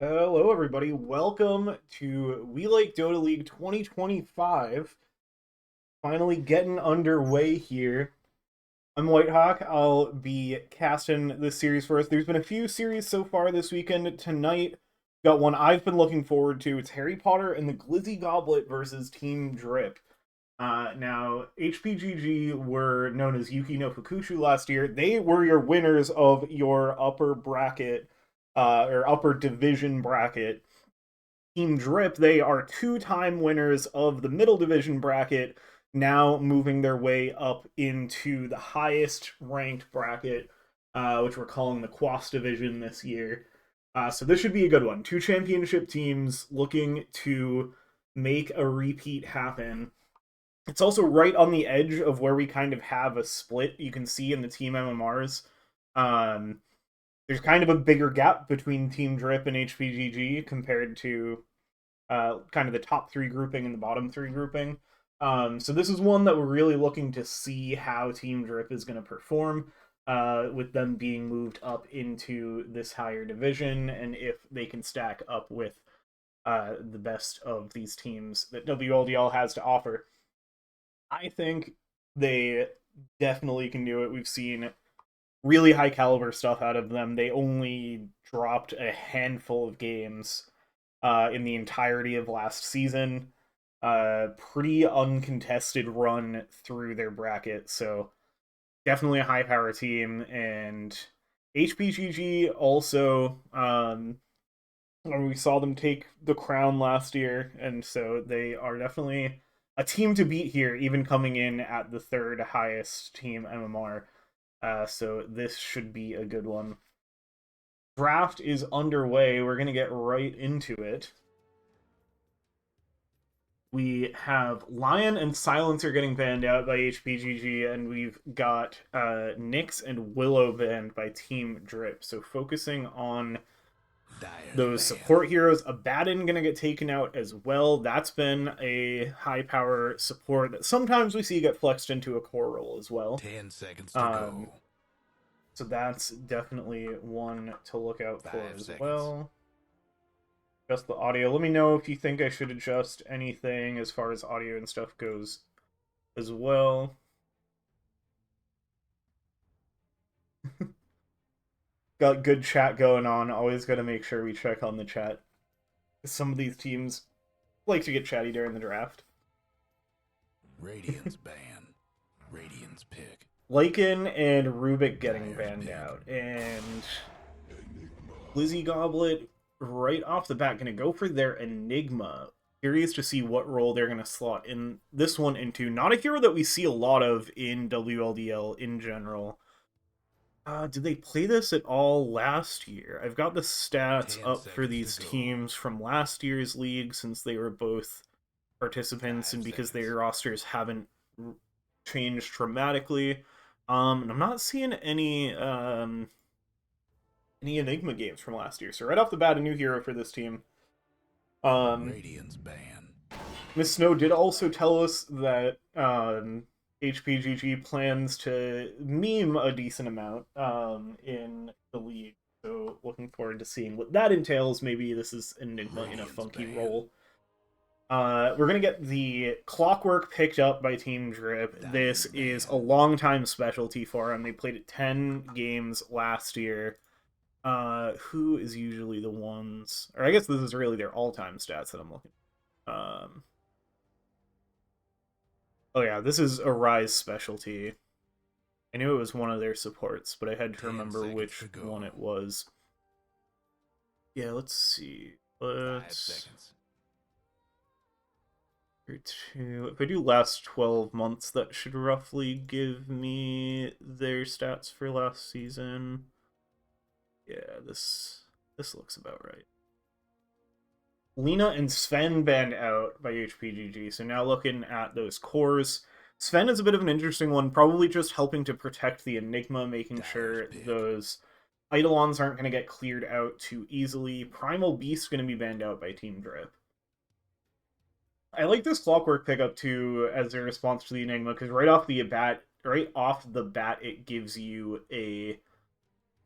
Hello, everybody. Welcome to We Like Dota League 2025. Finally getting underway here. I'm Whitehawk. I'll be casting this series for us. There's been a few series so far this weekend. Tonight, got one I've been looking forward to. It's Harry Potter and the Glizzy Goblet versus Team Drip. Now, HPGG were known as Yuki no Fukushu last year. They were your winners of your upper bracket, or upper division bracket. Team Drip, they are two-time winners of the middle division bracket, now moving their way up into the highest ranked bracket, which we're calling the Quas division this year. So this should be a good one. Two championship teams looking to make a repeat happen. It's also right on the edge of where we kind of have a split. You can see in the team MMRs. Um, there's kind of a bigger gap between Team Drip and HPGG compared to kind of the top three grouping and the bottom three grouping. So this is one that we're really looking to see how Team Drip is going to perform with them being moved up into this higher division, and if they can stack up with the best of these teams that WLDL has to offer. I think they definitely can do it. We've seen really high caliber stuff out of them. They only dropped a handful of games in the entirety of last season. Pretty uncontested run through their bracket, so definitely a high power team. And HPGG also, we saw them take the crown last year, and so they are definitely a team to beat here, even coming in at the third highest team MMR. So this should be a good one. Draft is underway. We're going to get right into it. We have Lion and Silencer getting banned out by HPGG, and we've got Nyx and Willow banned by Team Drip. So focusing on those support heroes, Abaddon gonna get taken out as well. That's been a high power support that sometimes we see get flexed into a core role as well. 10 seconds to go. So that's definitely one to look out for as seconds. well. Adjust the audio. Let me know if you think I should adjust anything as far as audio and stuff goes as well. Got good chat going on. Always got to make sure we check on the chat. Some of these teams like to get chatty during the draft. Radiant's ban. Radiant's pick. Lycan and Rubik getting banned out. And Glizzy Goblet, right off the bat, going to go for their Enigma. Curious to see what role they're going to slot in this one into. Not a hero that we see a lot of in WLDL in general. Did they play this at all last year? I've got the stats up for these teams from last year's league, since they were both participants and because their rosters haven't changed dramatically. And I'm not seeing any Enigma games from last year. So right off the bat, a new hero for this team. Radiant's ban. Miss Snow did also tell us that HPGG plans to meme a decent amount in the league. So looking forward to seeing what that entails. Maybe this is Enigma in a funky role. We're going to get the Clockwork picked up by Team Drip. This is a long-time specialty for them. They played it 10 games last year. Who is usually the ones... Or I guess this is really their all-time stats that I'm looking at. Oh yeah, this is a Rise specialty. I knew it was one of their supports, but I had to remember which one it was. Yeah, let's see. Let's... If I do last 12 months, that should roughly give me their stats for last season. Yeah, this looks about right. Lena and Sven banned out by HPGG, so now looking at those cores. Sven is a bit of an interesting one, probably just helping to protect the Enigma, making sure those Eidolons aren't going to get cleared out too easily. Primal Beast going to be banned out by Team Drip. I like this Clockwork pickup too as a response to the Enigma, because right off the bat, it gives you a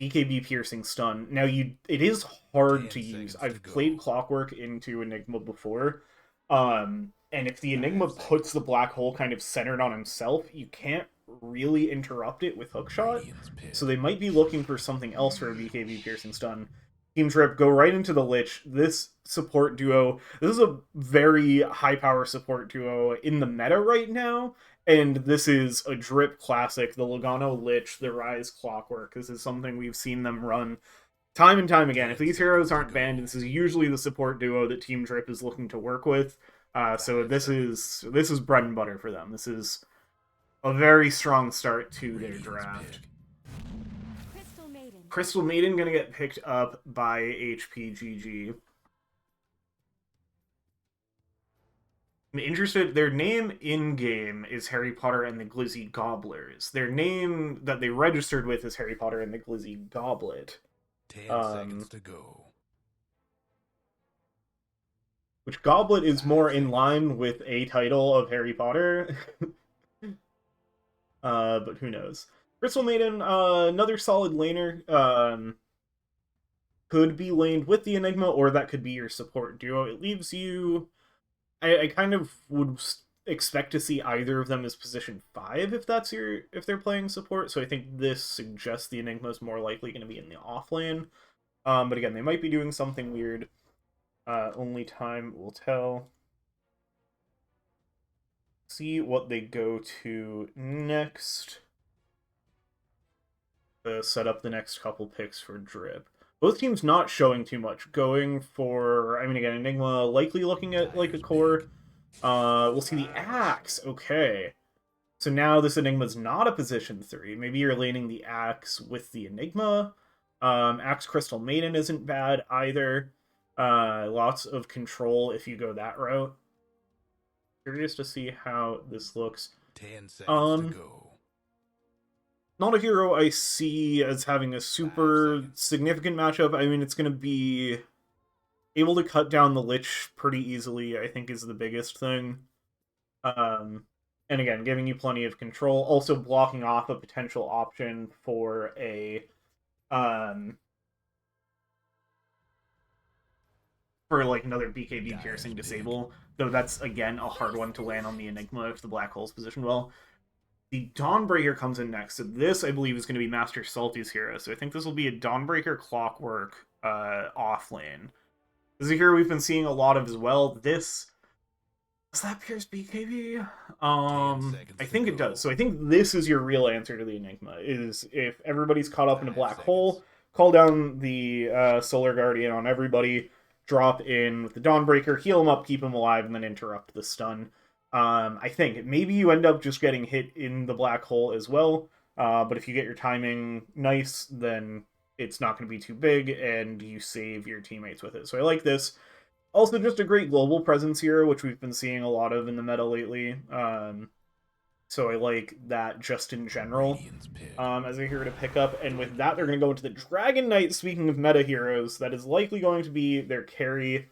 BKB piercing stun. Now it is hard 10 to use. seconds to I've played go. Clockwork into Enigma before. And if the Enigma 5 puts the seconds. black hole kind of centered on himself, you can't really interrupt it with hookshot. Radiant's So pick. they might be looking for something else for a BKB piercing stun. Team Trip, go right into the Lich. This support duo, this is a very high power support duo in the meta right now. And this is a drip classic, the Logano Lich, the Rise Clockwork. This is something we've seen them run time and time again. If 10 these heroes seconds to aren't banned, go. this is usually the support duo that Team Drip is looking to work with. So 5 this is bread and butter for them. This is a very strong start to their Radiant's draft. pick. Crystal Maiden gonna get picked up by HPGG. I'm interested. Their name in game is Harry Potter and the Glizzy Gobblers. Their name that they registered with is Harry Potter and the Glizzy Goblet. 10 seconds to go. Which Goblet is 5 more in seconds. line with a title of Harry Potter. But who knows? Crystal Maiden, another solid laner. Could be laned with the Enigma, or that could be your support duo. It leaves you. I kind of would expect to see either of them as position 5 if they're playing support. So I think this suggests the Enigma is more likely going to be in the off lane. But again, they might be doing something weird. Only time will tell. See what they go to next. Set up the next couple picks for Drip. Both teams not showing too much. Going for, I mean, again, Enigma likely looking at like a core. We'll see the Axe. Okay. So now this Enigma's not a position 3. Maybe you're laning the Axe with the Enigma. Axe Crystal Maiden isn't bad either. Lots of control if you go that route. Curious to see how this looks. 10 seconds to go. Not a hero I see as having a super significant matchup. I mean, it's going to be able to cut down the Lich pretty easily, I think, is the biggest thing. And again, giving you plenty of control. Also blocking off a potential option for a for like another BKB piercing disable. Though that's again a hard one to land on the Enigma if the black hole's positioned well. The Dawnbreaker comes in next. So this, I believe, is going to be Master Salty's hero. So I think this will be a Dawnbreaker Clockwork off lane. This is a hero we've been seeing a lot of as well. Does that pierce BKB? I think it does. So I think this is your real answer to the Enigma, is if everybody's caught up in a black hole, call down the Solar Guardian on everybody, drop in with the Dawnbreaker, heal him up, keep him alive, and then interrupt the stun. I think maybe you end up just getting hit in the black hole as well, but if you get your timing nice, then it's not going to be too big, and you save your teammates with it. So I like this. Also, just a great global presence here, which we've been seeing a lot of in the meta lately. So I like that just in general as a hero to pick up. And with that, they're going to go into the Dragon Knight. Speaking of meta heroes, that is likely going to be their carry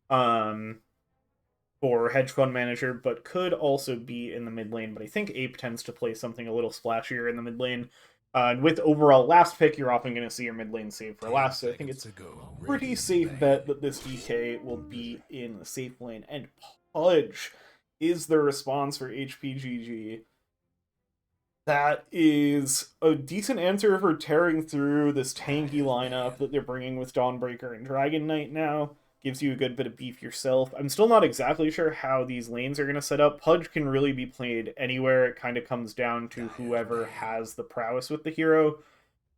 for Hedge Fund Manager, but could also be in the mid lane. But I think Ape tends to play something a little splashier in the mid lane. And with overall last pick, you're often going to see your mid lane save for last, so I think it's a pretty safe bet that this DK will be in the safe lane. And Pudge is the response for HPGG. That is a decent answer for tearing through this tanky lineup that they're bringing with Dawnbreaker and Dragon Knight now. Gives you a good bit of beef yourself. I'm still not exactly sure how these lanes are going to set up. Pudge can really be played anywhere. It kind of comes down to whoever has the prowess with the hero.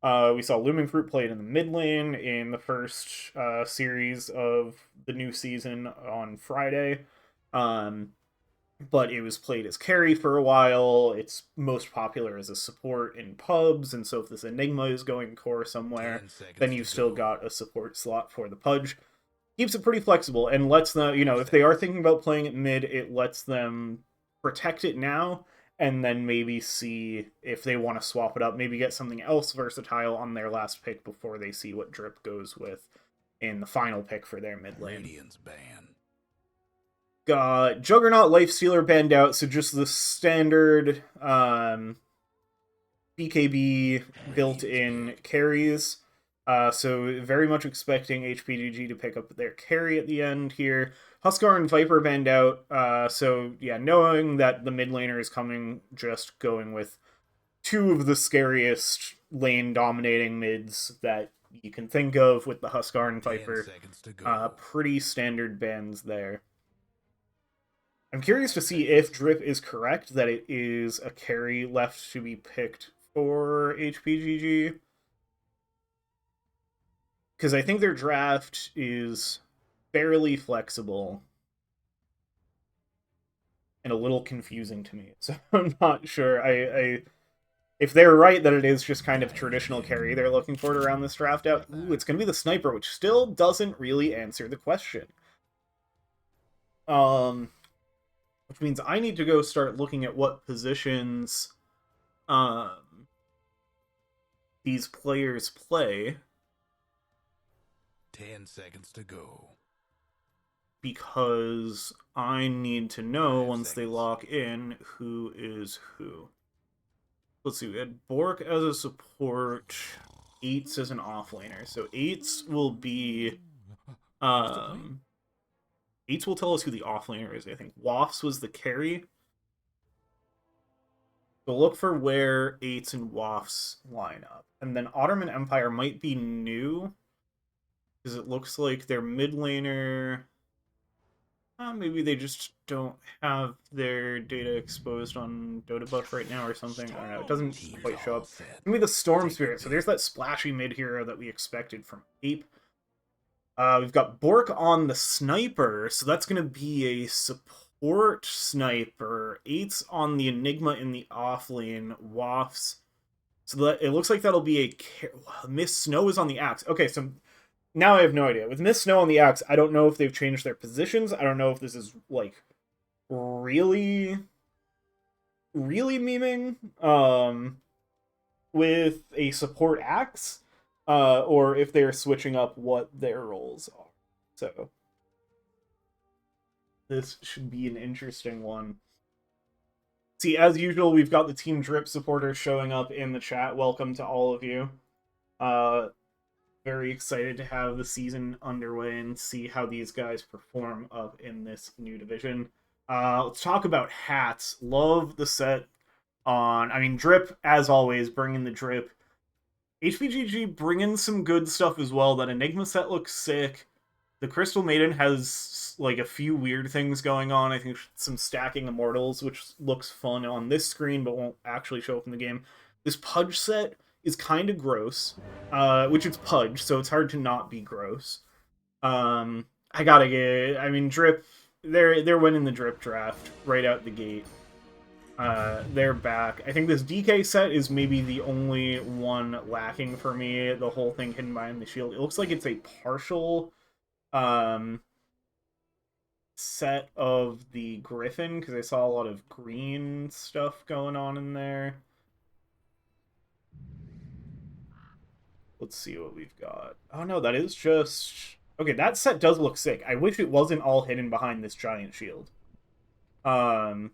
We saw Looming Fruit played in the mid lane in the first series of the new season on Friday. But it was played as carry for a while. It's most popular as a support in pubs, and so if this Enigma is going core somewhere, then you've still got a support slot for the Pudge. Keeps it pretty flexible and lets them, if they are thinking about playing it mid, it lets them protect it now and then maybe see if they want to swap it up, maybe get something else versatile on their last pick before they see what Drip goes with in the final pick for their mid lane. Radiant's ban. Juggernaut Lifestealer banned out, so just the standard BKB built-in Rage carries. So very much expecting HPGG to pick up their carry at the end here. Huskar and Viper bend out. So yeah, knowing that the mid laner is coming, just going with two of the scariest lane dominating mids that you can think of with the Huskar and 10 Viper. seconds to go. Pretty standard bans there. I'm curious 5 to see if seconds. Drip is correct that it is a carry left to be picked for HPGG. Because I think their draft is fairly flexible and a little confusing to me. So I'm not sure. I if they're right that it is just kind of traditional carry they're looking for to round this draft out, ooh, it's going to be the sniper, which still doesn't really answer the question. Which means I need to go start looking at what positions these players play 10 seconds to go. because I need to know 5 once they seconds. lock in who is who. Let's see, we had Bork as a support, Eights as an offlaner. So Eights will be Eights will tell us who the offlaner is, I think. Wafts was the carry. So look for where Eights and Wafts line up. And then Ottoman Empire might be new, because it looks like their mid laner. Maybe they just don't have their data exposed on DotaBuff right now or something. I don't know. It doesn't Team's quite show all up. set. Maybe the Storm Take the Spirit. So there's bait. that splashy mid hero that we expected from Ape. We've got Bork on the Sniper, so that's going to be a support sniper. Eights on the Enigma in the off lane. Wafts. So that it looks like that'll be a Miss Snow is on the Axe. Okay, so now I have no idea. With Miss Snow on the Axe, I don't know if they've changed their positions. I don't know if this is like really memeing with a support axe, or if they're switching up what their roles are. So this should be an interesting one. See, as usual, we've got the Team Drip supporters showing up in the chat. Welcome to all of you. Very excited to have the season underway and see how these guys perform up in this new division. Let's talk about hats. Love the set on. I mean, Drip, as always, bringing the drip. HPGG bringing some good stuff as well. That Enigma set looks sick. The Crystal Maiden has like a few weird things going on. I think some stacking Immortals, which looks fun on this screen but won't actually show up in the game. This Pudge set is kind of gross, which it's Pudge, so it's hard to not be gross. I gotta get. I mean, Drip. They're winning the Drip draft right out the gate. They're back. I think this DK set is maybe the only one lacking for me. The whole thing hidden behind the shield. It looks like it's a partial set of the Griffin, because I saw a lot of green stuff going on in there. Let's see what we've got. Oh no, that is just... Okay, that set does look sick. I wish it wasn't all hidden behind this giant shield. Because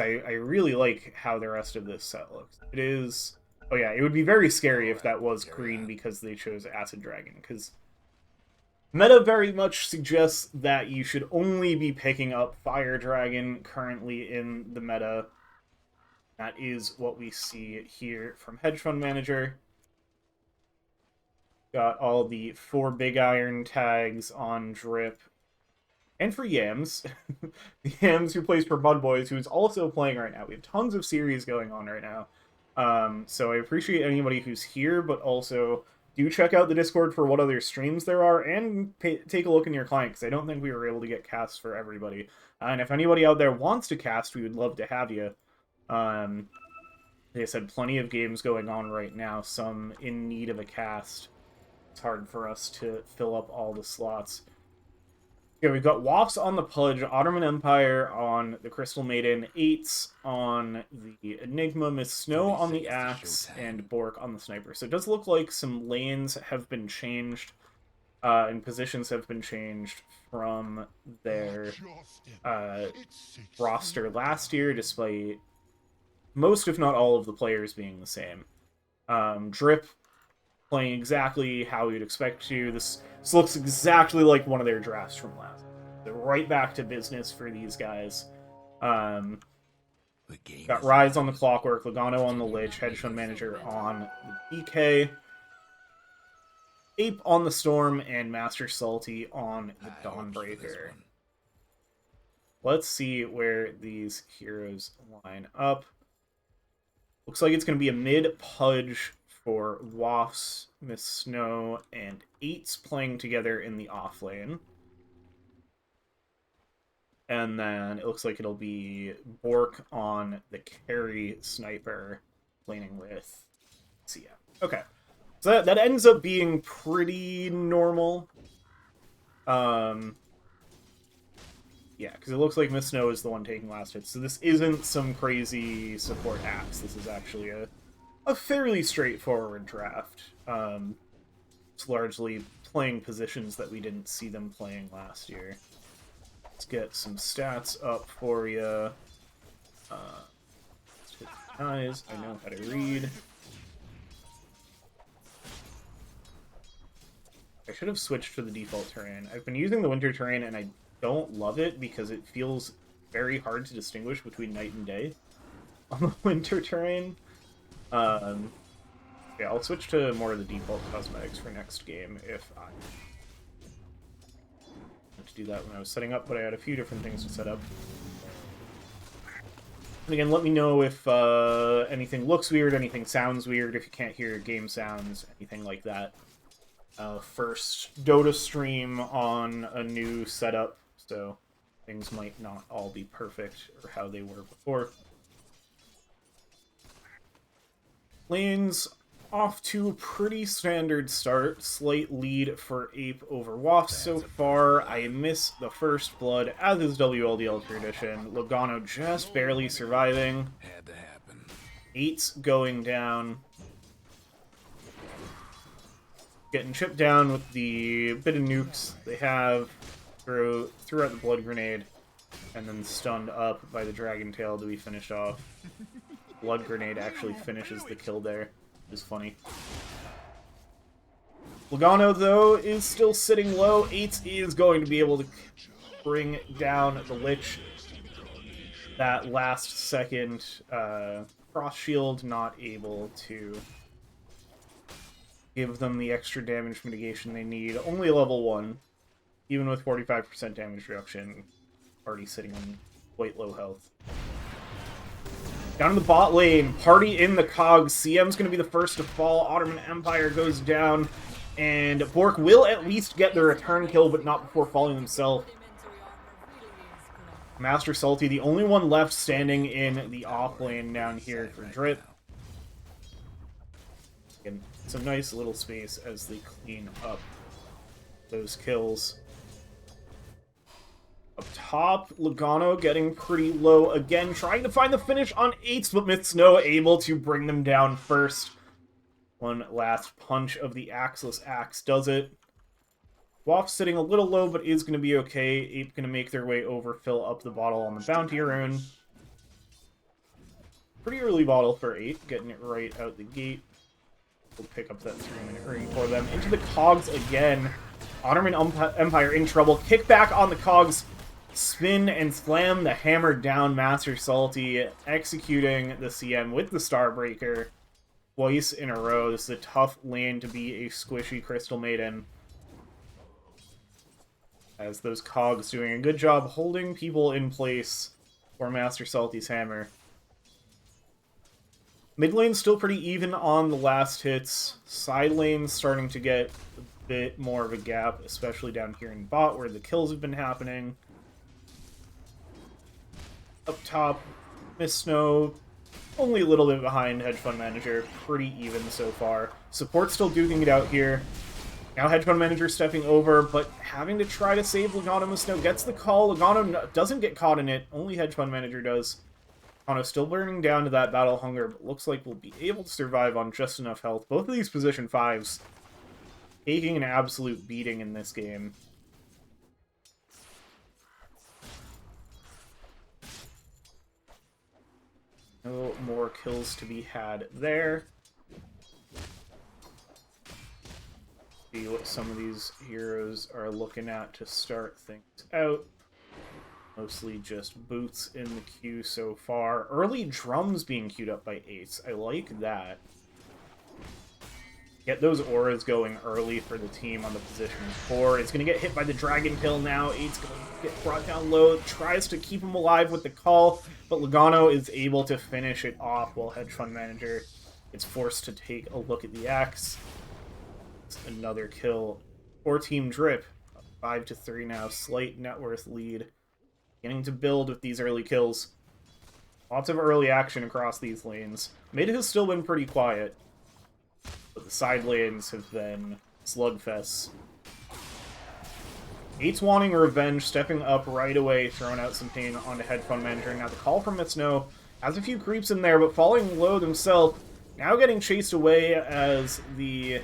I really like how the rest of this set looks. It is... Oh yeah, it would be very scary if that was green because they chose Acid Dragon, because meta very much suggests that you should only be picking up Fire Dragon currently in the meta. That is what we see here from Hedge Fund Manager. Got all the 4 Big Iron tags on Drip. And for Yams. Yams, who plays for Bud Boys, who is also playing right now. We have tons of series going on right now. So I appreciate anybody who's here, but also do check out the Discord for what other streams there are, and take a look in your client, because I don't think we were able to get casts for everybody. And if anybody out there wants to cast, we would love to have you. Like I said, plenty of games going on right now, some in need of a cast. It's hard for us to fill up all the slots. Yeah, we've got Wafts on the Pudge, Ottoman Empire on the Crystal Maiden, Eights on the Enigma, Miss Snow on the Axe, and Bork on the Sniper. So it does look like some lanes have been changed, and positions have been changed from their roster last year, despite most, if not all, of the players being the same. Drip playing exactly how you'd expect to. This looks exactly like one of their drafts from last. They're right back to business for these guys. Um, got Rise on the Clockwork, Logano on the Lich, Hedge Fund Manager on the DK, Ape on the Storm, and Master Salty on the Dawnbreaker. Let's see where these heroes line up. Looks like it's going to be a mid-Pudge for Wafts, Miss Snow, and Eights playing together in the off lane. And then it looks like it'll be Bork on the carry sniper laning with CM. Okay. So that ends up being pretty normal. Yeah, because it looks like Miss Snow is the one taking last hits. So this isn't some crazy support axe. This is actually a fairly straightforward draft. It's largely playing positions that we didn't see them playing last year. Let's get some stats up for you. Eyes, I know how to read. I should have switched to the default terrain. I've been using the winter terrain and I don't love it because it feels very hard to distinguish between night and day on the winter terrain. Yeah, I'll switch to more of the default cosmetics for next game if I meant to do that when I was setting up, but I had a few different things to set up. And again, let me know if anything looks weird, anything sounds weird, if you can't hear game sounds, anything like that. First Dota stream on a new setup, so things might not all be perfect or how they were before. Lanes off to a pretty standard start. Slight lead for Ape over Waft so far. I miss the first blood, as is WLDL tradition. Logano just barely surviving. Had to happen. Eight's going down. Getting chipped down with the bit of nukes they have. Threw out the blood grenade. And then stunned up by the dragon tail to be finished off. Blood grenade actually finishes the kill there. Is funny. Logano, though, is still sitting low. Eights is going to be able to bring down the Lich. That last second cross shield not able to give them the extra damage mitigation they need. Only level 1. Even with 45% damage reduction, already sitting on quite low health. Down in the bot lane, party in the cogs. CM's going to be the first to fall. Ottoman Empire goes down. And Bork will at least get the return kill, but not before falling himself. Master Salty, the only one left standing in the off lane down here for Drip. And some nice little space as they clean up those kills. Up top, Logano getting pretty low again, trying to find the finish on Eights, but Miss Snow able to bring them down first. One last punch of the Axeless Axe does it. Waft sitting a little low, but is going to be okay. Ape going to make their way over, fill up the bottle on the Bounty Rune. Pretty early bottle for Ape, getting it right out the gate. We'll pick up that 3-minute ring for them. Into the cogs again. Ottoman Empire in trouble. Kick back on the cogs. Spin and slam the hammer down Master Salty, executing the CM with the Starbreaker twice in a row. This is a tough lane to be a squishy Crystal Maiden. As those cogs doing a good job holding people in place for Master Salty's hammer. Mid lane's still pretty even on the last hits. Side lane's starting to get a bit more of a gap, especially down here in bot where the kills have been happening. Up top, Miss Snow, only a little bit behind Hedge Fund Manager. Pretty even so far. Support still duking it out here. Now Hedge Fund Manager stepping over, but having to try to save Logano. Miss Snow gets the call. Logano doesn't get caught in it. Only Hedge Fund Manager does. Logano still burning down to that Battle Hunger, but looks like we'll be able to survive on just enough health. Both of these position 5s taking an absolute beating in this game. No more kills to be had there. See what some of these heroes are looking at to start things out. Mostly just boots in the queue so far. Early drums being queued up by Ace. I like that. Get those auras going early for the team on the position 4. It's going to get hit by the Dragon Kill now. Ace going to get brought down low. Tries to keep him alive with the call, but Logano is able to finish it off while Hedge Fund Manager is forced to take a look at the axe. It's another kill for Team Drip. 5-3 now. Slight net worth lead. Beginning to build with these early kills. Lots of early action across these lanes. Mid has still been pretty quiet, but the side lanes have been slugfests. Eight's wanting revenge, stepping up right away, throwing out some pain onto Hedge Fund Manager. Now the call from Snow has a few creeps in there, but falling low himself. Now getting chased away as the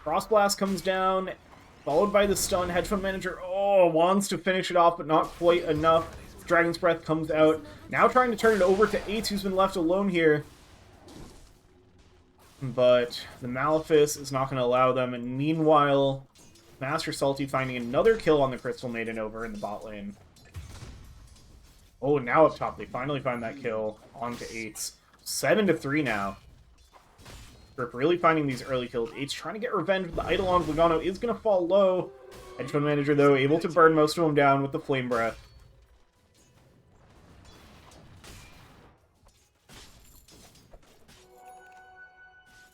Frost Blast comes down, followed by the stun. Hedge Fund Manager, wants to finish it off, but not quite enough. Dragon's Breath comes out. Now trying to turn it over to Eights, who's been left alone here. But the Malefice is not going to allow them. And meanwhile, Master Salty finding another kill on the Crystal Maiden over in the bot lane. Oh, now up top, they finally find that kill onto Eights. 7-3 now. Grip really finding these early kills. Eights trying to get revenge with the Eidolon. Logano is going to fall low. Hedge Fund Manager, though, able to burn most of them down with the Flame Breath.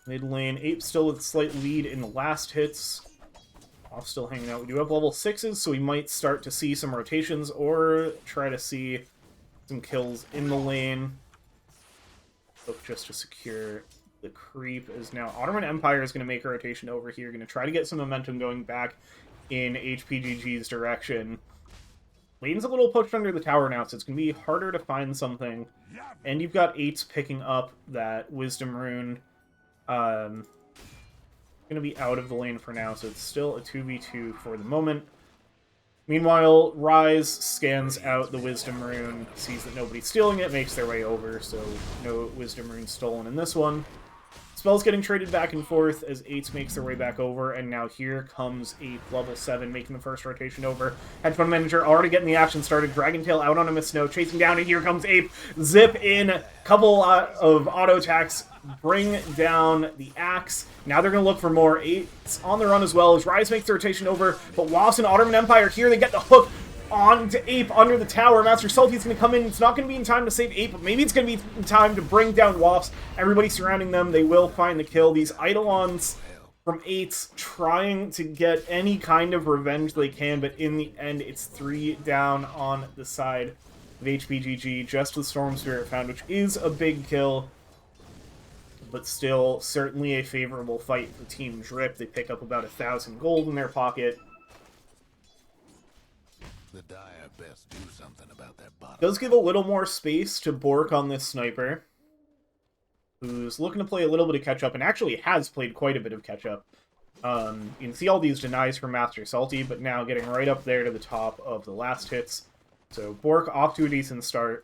Mid lane, Ape still with a slight lead in the last hits. Off still hanging out. We do have level 6s, so we might start to see some rotations or try to see some kills in the lane. Look just to secure the creep. As now Ottoman Empire is going to make a rotation over here. Going to try to get some momentum going back in HPGG's direction. Lane's a little pushed under the tower now, so it's going to be harder to find something. And you've got Eights picking up that Wisdom Rune. Going to be out of the lane for now, so it's still a 2v2 for the moment. Meanwhile, Rise scans out the Wisdom Rune, sees that nobody's stealing it, makes their way over, so no Wisdom Rune stolen in this one. Spells getting traded back and forth as Eights makes their way back over, and now here comes Ape, level 7, making the first rotation over. Hedge Fund Manager already getting the action started. Dragon Tail out on him as Snow, chasing down, and here comes Ape. Zip in, couple of auto attacks, bring down the axe. Now they're going to look for more. Eights on the run as well as Rise makes the rotation over, but Wasp and Ottoman Empire here, they get the hook onto Ape under the tower. Master Salty's going to come in. It's not going to be in time to save Ape, but maybe it's going to be in time to bring down Wasp. Everybody surrounding them, they will find the kill. These Eidolons from Eights trying to get any kind of revenge they can, but in the end, it's 3 down on the side of HPGG. Just the Storm Spirit found, which is a big kill, but still certainly a favorable fight for Team Drip. They pick up about 1,000 gold in their pocket. The Dire best do something about that bottom. Does give a little more space to Bork on this sniper, who's looking to play a little bit of catch-up, and actually has played quite a bit of catch-up. You can see all these denies from Master Salty, but now getting right up there to the top of the last hits. So Bork off to a decent start.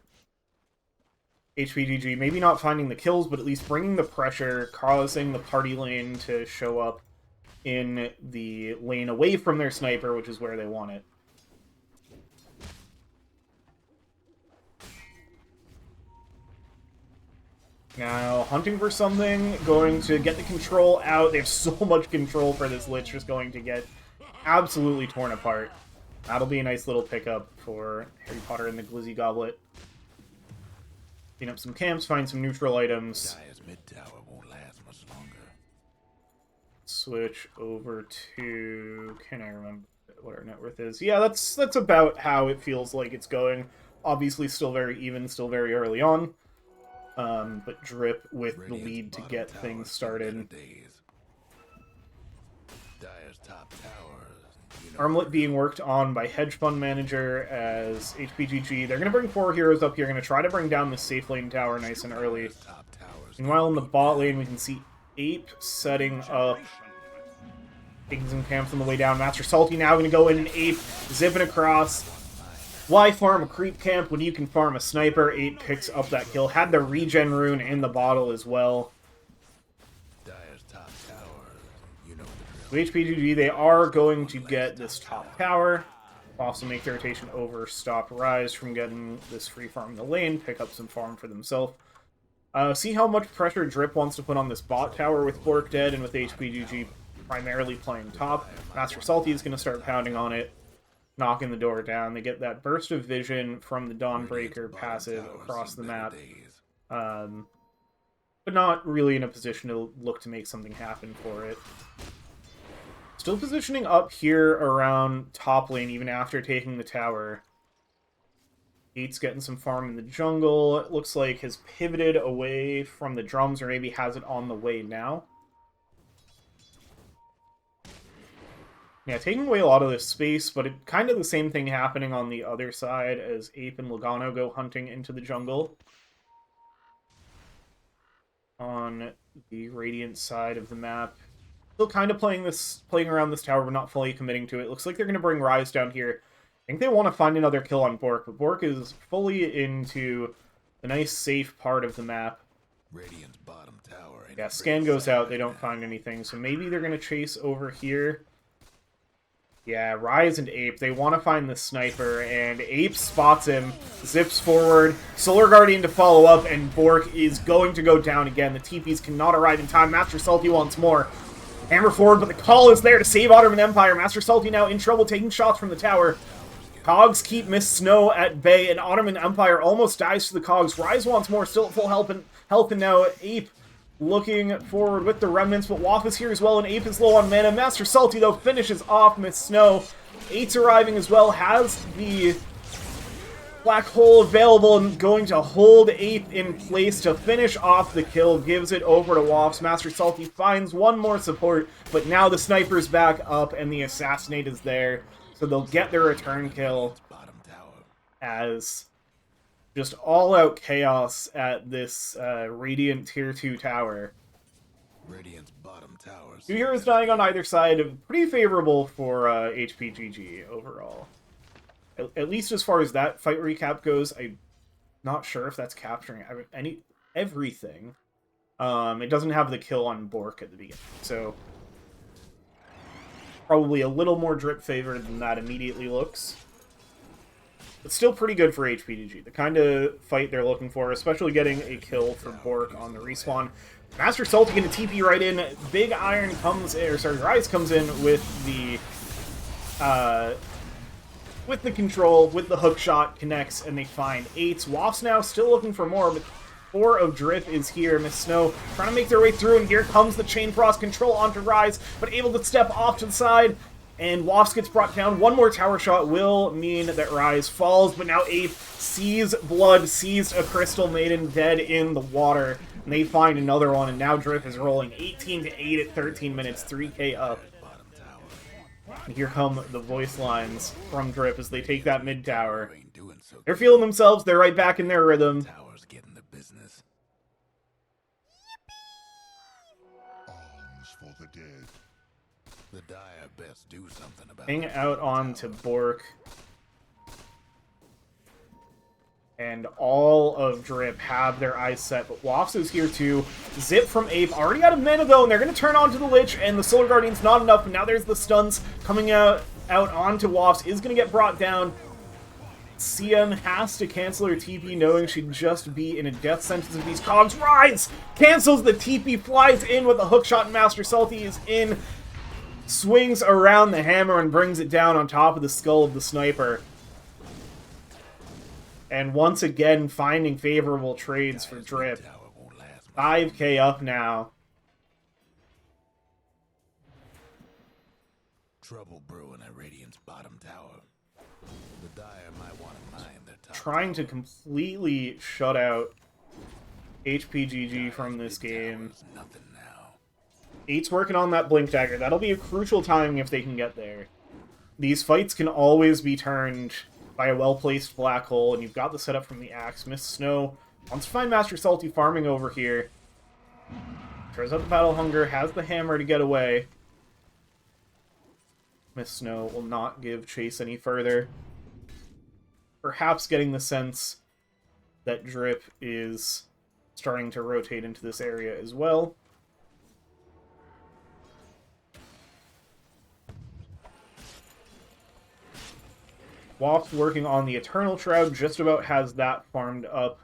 HPGG maybe not finding the kills, but at least bringing the pressure, causing the party lane to show up in the lane away from their sniper, which is where they want it. Now, hunting for something, going to get the control out. They have so much control for this Lich, just going to get absolutely torn apart. That'll be a nice little pickup for Harry Potter and the Glizzy Goblet. Clean up some camps, find some neutral items. Dire's mid tower won't last much longer. Switch over to... Can I remember what our net worth is? Yeah, that's about how it feels like it's going. Obviously still very even, still very early on. But Drip with the lead to get things started. Dire's top tower, Armlet being worked on by Hedge Fund Manager as HPGG. They're going to bring 4 heroes up here. Going to try to bring down the safe lane tower nice and early. Meanwhile, in the bot lane, we can see Ape setting up, taking some camps on the way down. Master Salty now going to go in and Ape zipping across. Why farm a creep camp when you can farm a sniper? 8 picks up that kill. Had the regen rune in the bottle as well. Dire's top tower. You know the So HPGG, they are going to get this top tower. Also make the rotation over, stop Rise from getting this free farm in the lane, pick up some farm for themselves. See how much pressure Drip wants to put on this bot tower with Bork dead and with HPGG primarily playing top. Master Salty is going to start pounding on it, knocking the door down. They get that burst of vision from the Dawnbreaker passive across the map. But not really in a position to look to make something happen for it. Still positioning up here around top lane even after taking the tower. Gate's getting some farm in the jungle. It looks like has pivoted away from the drums, or maybe has it on the way now. Yeah, taking away a lot of this space, but it kind of the same thing happening on the other side as Ape and Logano go hunting into the jungle. On the Radiant side of the map. Still kind of playing around this tower, but not fully committing to it. Looks like they're going to bring Rise down here. I think they want to find another kill on Bork, but Bork is fully into the nice, safe part of the map. Radiant's bottom tower. Yeah, scan goes out, they don't find anything, so maybe they're going to chase over here. Yeah, Rise and Ape, they want to find the sniper, and Ape spots him, zips forward, Solar Guardian to follow up, and Bork is going to go down again. The TPs cannot arrive in time. Master Salty wants more. Hammer forward, but the call is there to save Ottoman Empire. Master Salty now in trouble, taking shots from the tower. Cogs keep Miss Snow at bay, and Ottoman Empire almost dies to the Cogs. Rise wants more, still at full health, and now Ape looking forward with the remnants, but Waff is here as well, and Ape is low on mana. Master Salty, though, finishes off Miss Snow. 8's arriving as well, has the black hole available and going to hold Ape in place to finish off the kill, gives it over to Waffs. Master Salty finds one more support, but now the sniper's back up and the assassinate is there, so they'll get their return kill as just all-out chaos at this Radiant Tier 2 tower. Radiant's bottom tower. 2 heroes dying on either side, pretty favorable for HPGG overall. At least as far as that fight recap goes, I'm not sure if that's capturing everything. It doesn't have the kill on Bork at the beginning, so probably a little more Drip favored than that immediately looks. But still pretty good for HPGG. The kind of fight they're looking for, especially getting a kill for Bork on the respawn. Master Salty gonna TP right in. Big Iron comes in, or sorry, Rise comes in with the control, with the hook shot, connects, and they find 8s. Waff's now still looking for more, but 4 of Drip is here. Miss Snow trying to make their way through, and here comes the Chain Frost control onto Rise, but able to step off to the side, and Waffs gets brought down. One more tower shot will mean that Rise falls, but now Ape sees blood, sees a Crystal Maiden dead in the water, and they find another one, and now Drip is rolling 18-8 at 13 minutes, 3k up. And here come the voice lines from Drip as they take that mid tower. They're feeling themselves, they're right back in their rhythm. Tower's getting the business. Arms for the dead. The Dire best do something about Hang it. out onto Bork. And all of Drip have their eyes set, but Waffs is here too. Zip from Ape, already out of mana though, and they're going to turn onto the Lich, and the Solar Guardian's not enough, but now there's the stuns coming out onto Waffs, is going to get brought down. CM has to cancel her TP, knowing she'd just be in a death sentence of these Cogs. Rise! Cancels the TP, flies in with a hookshot, and Master Salty is in. Swings around the hammer and brings it down on top of the skull of the sniper. And once again, finding favorable trades for Drip. 5k up now. Trouble brewing at Radiant's bottom tower. The Dire might want to mine their top. Trying to completely shut out HPGG from this game. Nothing now. 8's working on that Blink Dagger. That'll be a crucial timing if they can get there. These fights can always be turned by a well-placed black hole, and you've got the setup from the Axe. Miss Snow wants to find Master Salty farming over here. Throws out the Battle Hunger, has the hammer to get away. Miss Snow will not give chase any further. perhaps getting the sense that Drip is starting to rotate into this area as well. Waft working on the Eternal Shroud, just about has that farmed up.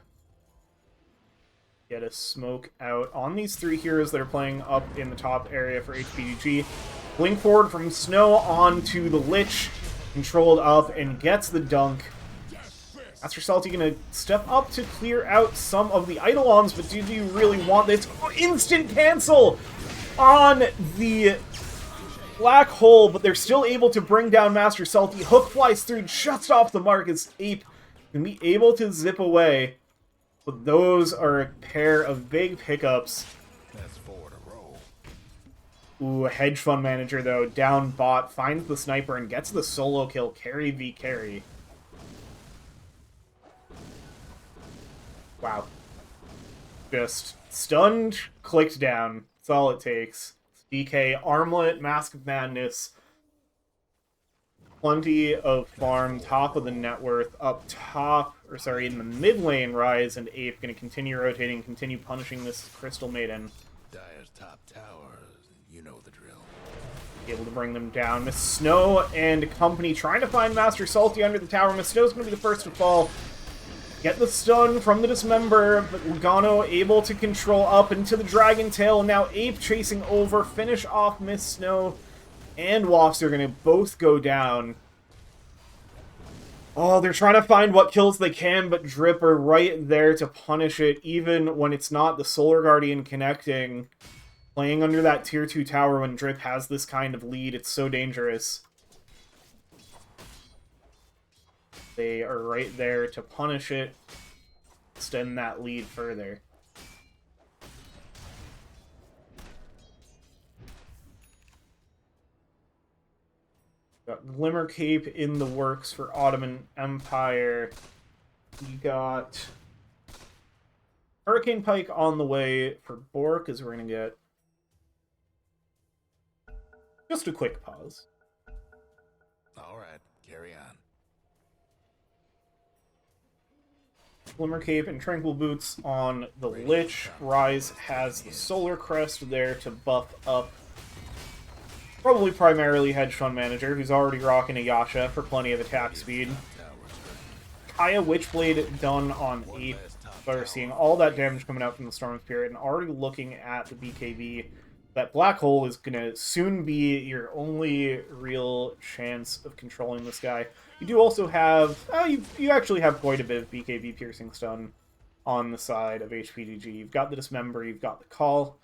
Get a smoke out on these three heroes that are playing up in the top area for HPGG. Blink forward from Snow onto the Lich, controlled up, and gets the dunk. Master Salty gonna step up to clear out some of the Eidolons, but do you really want this? Oh, instant cancel on the Black Hole, but they're still able to bring down Master Salty. Hook flies through just off the mark as Ape can be able to zip away. But those are a pair of big pickups. That's four to roll. Ooh, Hedge Fund Manager, though, down bot, finds the sniper and gets the solo kill. Carry v carry. Wow. Just stunned, clicked down. That's all it takes. DK, Armlet, Mask of Madness. Plenty of farm, top of the net worth, up top, or sorry, in the mid lane, Rise and Ape going to continue rotating, continue punishing this Crystal Maiden. Dire's top tower, you know the drill. Be able to bring them down. Miss Snow and company trying to find Master Salty under the tower. Miss Snow's going to be the first to fall. Get the stun from the Dismember, but Lugano able to control up into the Dragon Tail. Now Ape chasing over, finish off Miss Snow and Wafts are going to both go down. Oh, they're trying to find what kills they can, but Drip are right there to punish it, even when it's not the Solar Guardian connecting. Playing under that tier 2 tower when Drip has this kind of lead, it's so dangerous. They are right there to punish it, extend that lead further. Got Glimmer Cape in the works for Ottoman Empire. We got Hurricane Pike on the way for Bork, as we're going to get just a quick pause. All right, carry on. Glimmer Cape and Tranquil Boots on the Lich. Rise has the Solar Crest there to buff up. Probably primarily Hedge Fund Manager, who's already rocking a Yasha for plenty of attack speed. Kaya Witchblade done on Ape. But seeing all that damage coming out from the Storm Spirit and already looking at the BKB. That Black Hole is going to soon be your only real chance of controlling this guy. You do also have... you actually have quite a bit of BKB Piercing Stun on the side of HPGG. You've got the Dismember, you've got the Call.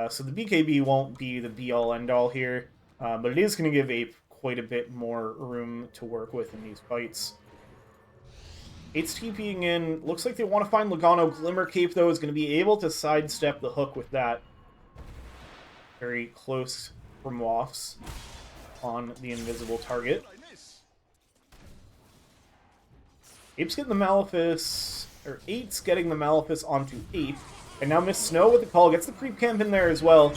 So the BKB won't be the be-all, end-all here. But it is going to give Ape quite a bit more room to work with in these fights. Ape's TPing in. Looks like they want to find Lugano. Glimmer Cape, though, is going to be able to sidestep the hook with that. Very close from Wafts on the invisible target. Ape's getting the Malefice, or Eight's getting the Malefice onto Ape. And now Miss Snow with the Call gets the creep camp in there as well.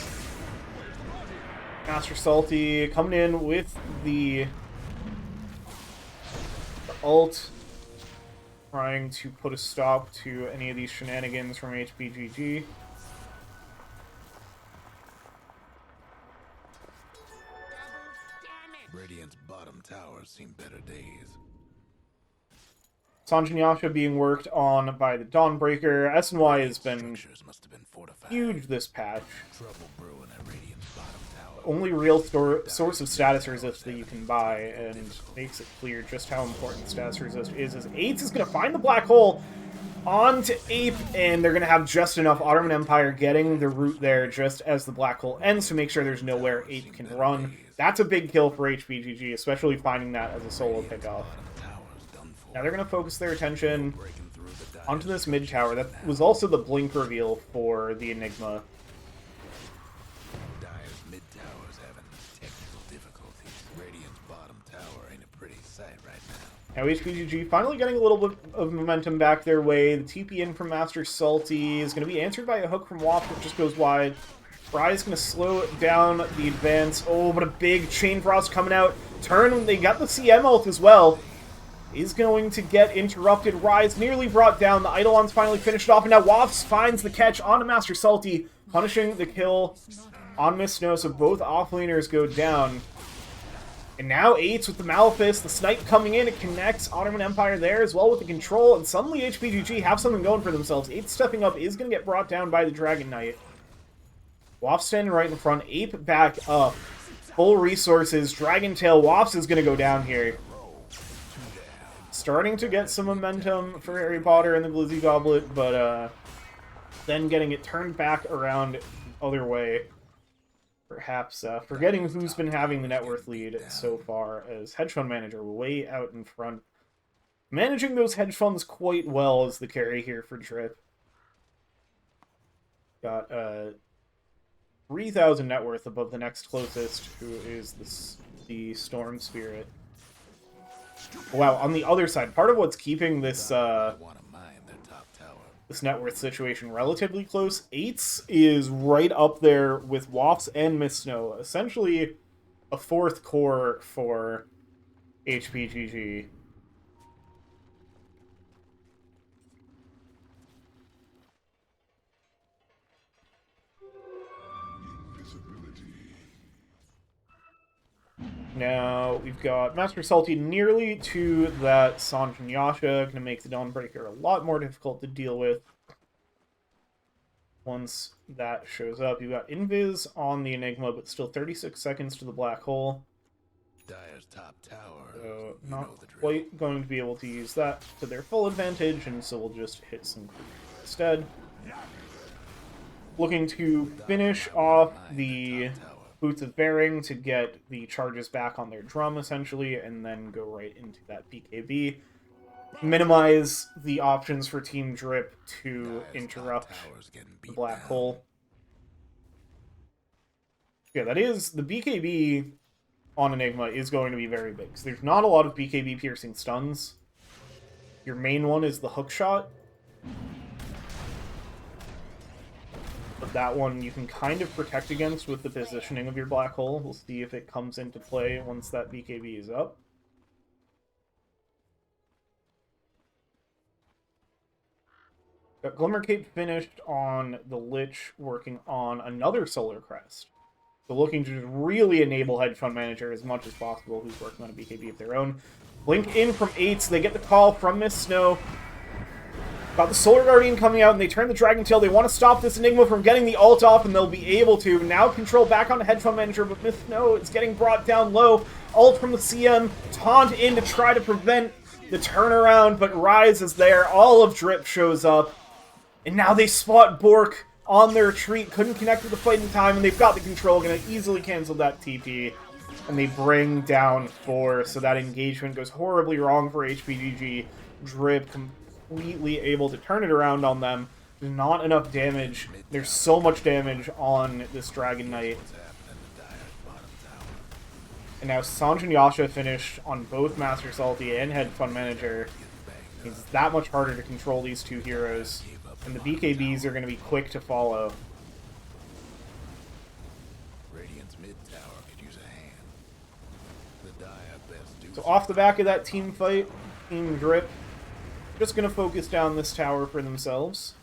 Master Salty coming in with the ult, trying to put a stop to any of these shenanigans from HPGG. Radiant's bottom tower's seen better days. Sanjin Yasha being worked on by the Dawnbreaker. SNY has been Must have been fortified. huge this patch. Trouble brewing at Radiant's bottom tower. Only real source of status resist that you can buy, and makes it clear just how important status resist is. As Aids is going to find the Black Hole onto Ape, and they're going to have just enough Ottoman Empire getting the route there just as the Black Hole ends to make sure there's nowhere Ape can run. That's a big kill for HPGG, especially finding that as a solo pickoff. Now they're going to focus their attention onto this mid tower. That was also the blink reveal for the Enigma. Dire's mid tower's having technical difficulties. Radiant's bottom tower ain't a pretty sight right now. Now HPGG finally getting a little bit of momentum back their way. The TP in from Master Salty is going to be answered by a hook from Waft, which just goes wide. Fry's going to slow down the advance. Oh, but a big Chain Frost coming out. Turn, they got the CM ult as well. is going to get interrupted. Rise nearly brought down. The Eidolons finally finished off, and now Wops finds the catch onto Master Salty, punishing the kill on Miss Snow, so both offlaners go down. And now 8s with the Malefice, the snipe coming in, it connects Ottoman Empire there as well with the control, and suddenly HPGG have something going for themselves. 8 stepping up is going to get brought down by the Dragon Knight. Wops standing right in front, Ape back up. Full resources, Dragon Tail, Wops is going to go down here. Starting to get some momentum for Harry Potter and the Glizzy Goblet, but then getting it turned back around the other way. Perhaps forgetting who's been having the net worth lead so far, as hedge fund manager way out in front. Managing those hedge funds quite well as the carry here for Drip. Got 3,000 net worth above the next closest, who is the Storm Spirit. Wow, on the other side, part of what's keeping this this net worth situation relatively close, 8s is right up there with Wops and Miss Snow. Essentially a fourth core for HPGG. Now, we've got Master Salty nearly to that Sanj and Yasha, going to make the Dawnbreaker a lot more difficult to deal with. Once that shows up, you've got Invis on the Enigma, but still 36 seconds to the Black Hole. Dire's top tower. So, not quite going to be able to use that to their full advantage, and so we'll just hit some creep instead. Looking to finish off the Boots of Bearing to get the charges back on their drum, essentially, and then go right into that BKB. Minimize the options for Team Drip to interrupt the Black Hole. Yeah, that is, the BKB on Enigma is going to be very big, so there's not a lot of BKB piercing stuns. Your main one is the hook shot. But that one you can kind of protect against with the positioning of your Black Hole. We'll see if it comes into play once that BKB is up. Got Glimmercape finished on the Lich, working on another Solar Crest. So looking to just really enable Hedge Fund Manager as much as possible, who's working on a BKB of their own. Blink in from 8s, they get the call from Miss Snow. Got the Solar Guardian coming out, and they turn the Dragon Tail. They want to stop this Enigma from getting the ult off, and they'll be able to. Now control back on the Hedge Fund Manager, but Miss Snow is getting brought down low. Ult from the CM, taunt in to try to prevent the turnaround, but Rise is there. All of Drip shows up, and now they spot Bork on their retreat. Couldn't connect with the fight in time, and they've got the control. Going to easily cancel that TP, and they bring down 4, so that engagement goes horribly wrong for HPGG. Drip completely able to turn it around on them. There's not enough damage. There's so much damage on this Dragon Knight. And now Sanj and Yasha finished on both Master Salty and Hedge Fund Manager. It's that much harder to control these two heroes. And the BKBs are going to be quick to follow. Radiant's mid tower could use a hand. The Dire best do. So off the back of that team fight, Team Drip just going to focus down this tower for themselves.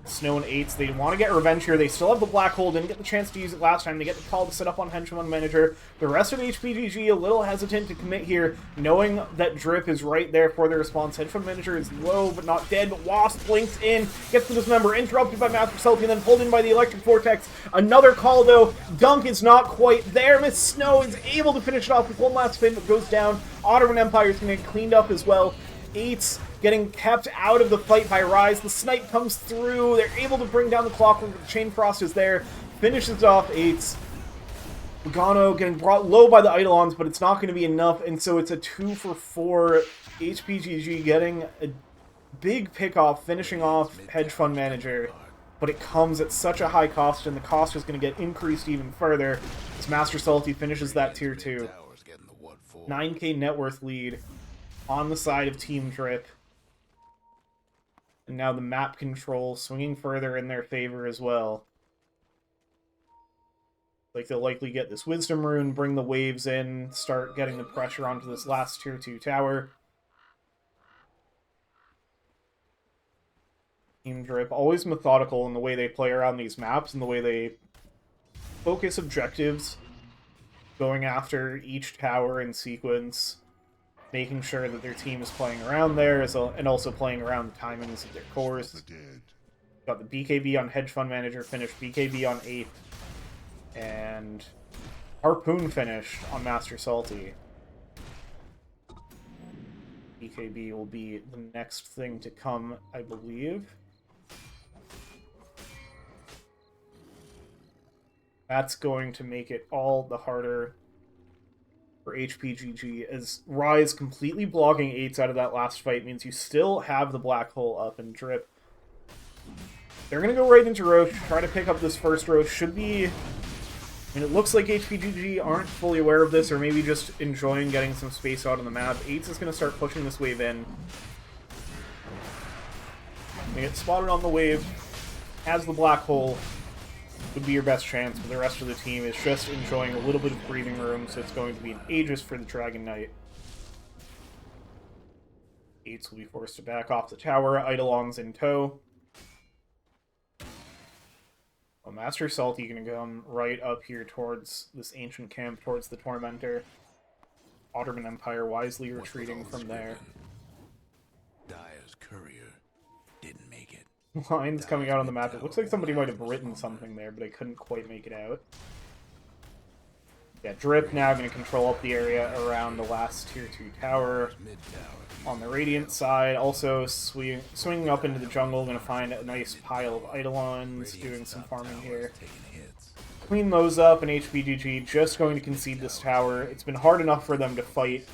Snow and 8s, they want to get revenge here. They still have the Black Hole, didn't get the chance to use it last time. They get the call to set up on Hedge Fund Manager. The rest of HPGG a little hesitant to commit here, knowing that Drip is right there for their response. Hedge Fund Manager is low, but not dead, but Wasp blinks in, gets to Dismember, interrupted by Master Salty, and then pulled in by the Electric Vortex. Another call, though. Dunk is not quite there. Miss Snow is able to finish it off with one last spin, but goes down. Ottoman Empire is going to get cleaned up as well. 8s getting kept out of the fight by Rise. The snipe comes through. They're able to bring down the clock when the Chain Frost is there. Finishes off 8s. Gano getting brought low by the Eidolons, but it's not going to be enough, and so it's a 2-for-4. HPGG getting a big pick-off, finishing off Hedge Fund Manager, but it comes at such a high cost, and the cost is going to get increased even further as Master Salty finishes that Tier 2. 9k net worth lead on the side of Team Drip. And now the map control swinging further in their favor as well. Like, they'll likely get this Wisdom Rune, bring the waves in, start getting the pressure onto this last tier 2 tower. Team Drip, always methodical in the way they play around these maps and the way they focus objectives, going after each tower in sequence, making sure that their team is playing around there, and also playing around the timings of their cores. Got the BKB on Hedge Fund Manager finished, BKB on Ape, and Harpoon finished on Master Salty. BKB will be the next thing to come, I believe. That's going to make it all the harder for HPGG, as Rise completely blocking 8s out of that last fight means you still have the Black Hole up, and Drip. They're going to go right into Roche, try to pick up this first Roche. Should be... I mean, it looks like HPGG aren't fully aware of this, or maybe just enjoying getting some space out on the map. 8s is going to start pushing this wave in. They get spotted on the wave, has the Black Hole. Would be your best chance, but the rest of the team is just enjoying a little bit of breathing room, so it's going to be an Aegis for the Dragon Knight. 8s will be forced to back off the tower, Eidolon's in tow. Well, Master Salty going to come right up here towards this ancient camp, towards the Tormentor. Ottoman Empire wisely retreating from there. Dyer's courier didn't make it. Lines coming out on the map. It looks like somebody might have written something there, but I couldn't quite make it out. Yeah, Drip now going to control up the area around the last tier 2 tower. On the Radiant side, also swinging up into the jungle, going to find a nice pile of Eidolons, doing some farming here. Clean those up, and HPGG just going to concede this tower. It's been hard enough for them to fight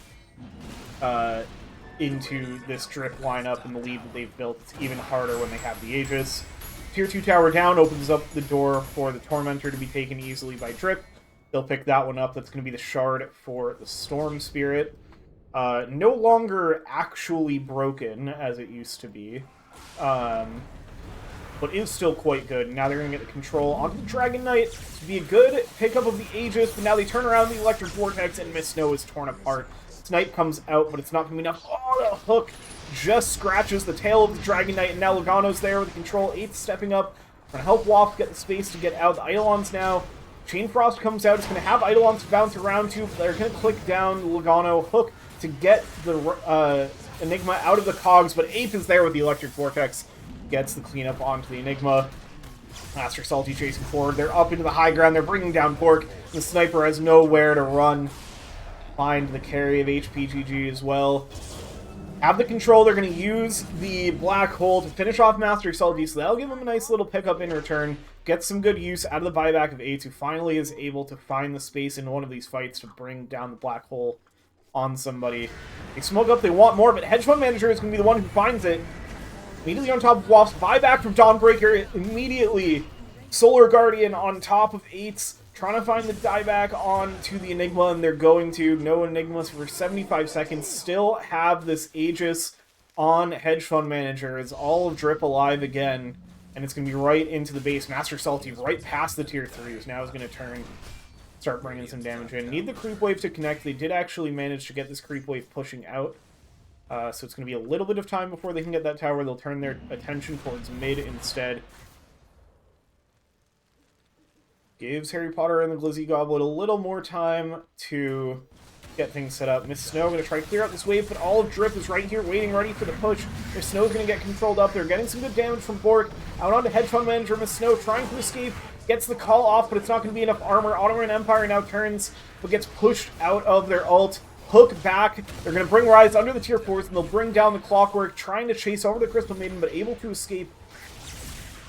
into this Drip lineup and the lead that they've built. It's even harder when they have the Aegis. Tier 2 tower down opens up the door for the Tormentor to be taken easily by Drip. They'll pick that one up. That's going to be the shard for the Storm Spirit. No longer actually broken, as it used to be. But is still quite good. Now they're going to get the control onto the Dragon Knight to be a good pickup of the Aegis, but now they turn around the Electric Vortex and Miss Snow is torn apart. Snipe comes out, but it's not going to be enough. Oh, the hook just scratches the tail of the Dragon Knight, and now Logano's there with the control. 8 stepping up, trying to help Waft get the space to get out. The Eidolons now. Chain Frost comes out. It's going to have Eidolons bounce around to, but they're going to click down Logano. Hook to get the Enigma out of the cogs, but Ape is there with the Electric Vortex. Gets the cleanup onto the Enigma. Master Salty chasing forward. They're up into the high ground. They're bringing down Bork. The Sniper has nowhere to run. Find the carry of HPGG as well. Have the control. They're going to use the Black Hole to finish off Master Salty, so that'll give them a nice little pickup in return. Get some good use out of the buyback of 8, who finally is able to find the space in one of these fights to bring down the Black Hole on somebody. They smoke up, they want more, but Hedge Fund Manager is going to be the one who finds it. Immediately on top of Wasp's buyback from Dawnbreaker, immediately Solar Guardian on top of 8's, trying to find the dieback onto the Enigma, and they're going to. No Enigmas for 75 seconds. Still have this Aegis on Hedge Fund Manager. It's all of Drip alive again, and it's going to be right into the base. Master Salty right past the tier 3s. Now is going to turn, start bringing some damage in. Need the creep wave to connect. They did actually manage to get this creep wave pushing out. So it's going to be a little bit of time before they can get that tower. They'll turn their attention towards mid instead. Gives Harry Potter and the Glizzy Goblet a little more time to get things set up. Miss Snow going to try to clear out this wave, but all of Drip is right here waiting, ready for the push. Miss Snow's going to get controlled up. They're getting some good damage from Bork. Out onto Hedge Fund Manager. Miss Snow trying to escape. Gets the call off, but it's not going to be enough armor. Ottoman Empire now turns, but gets pushed out of their ult. Hook back. They're going to bring Rise under the tier 4s, and they'll bring down the Clockwork, trying to chase over the Crystal Maiden, but able to escape.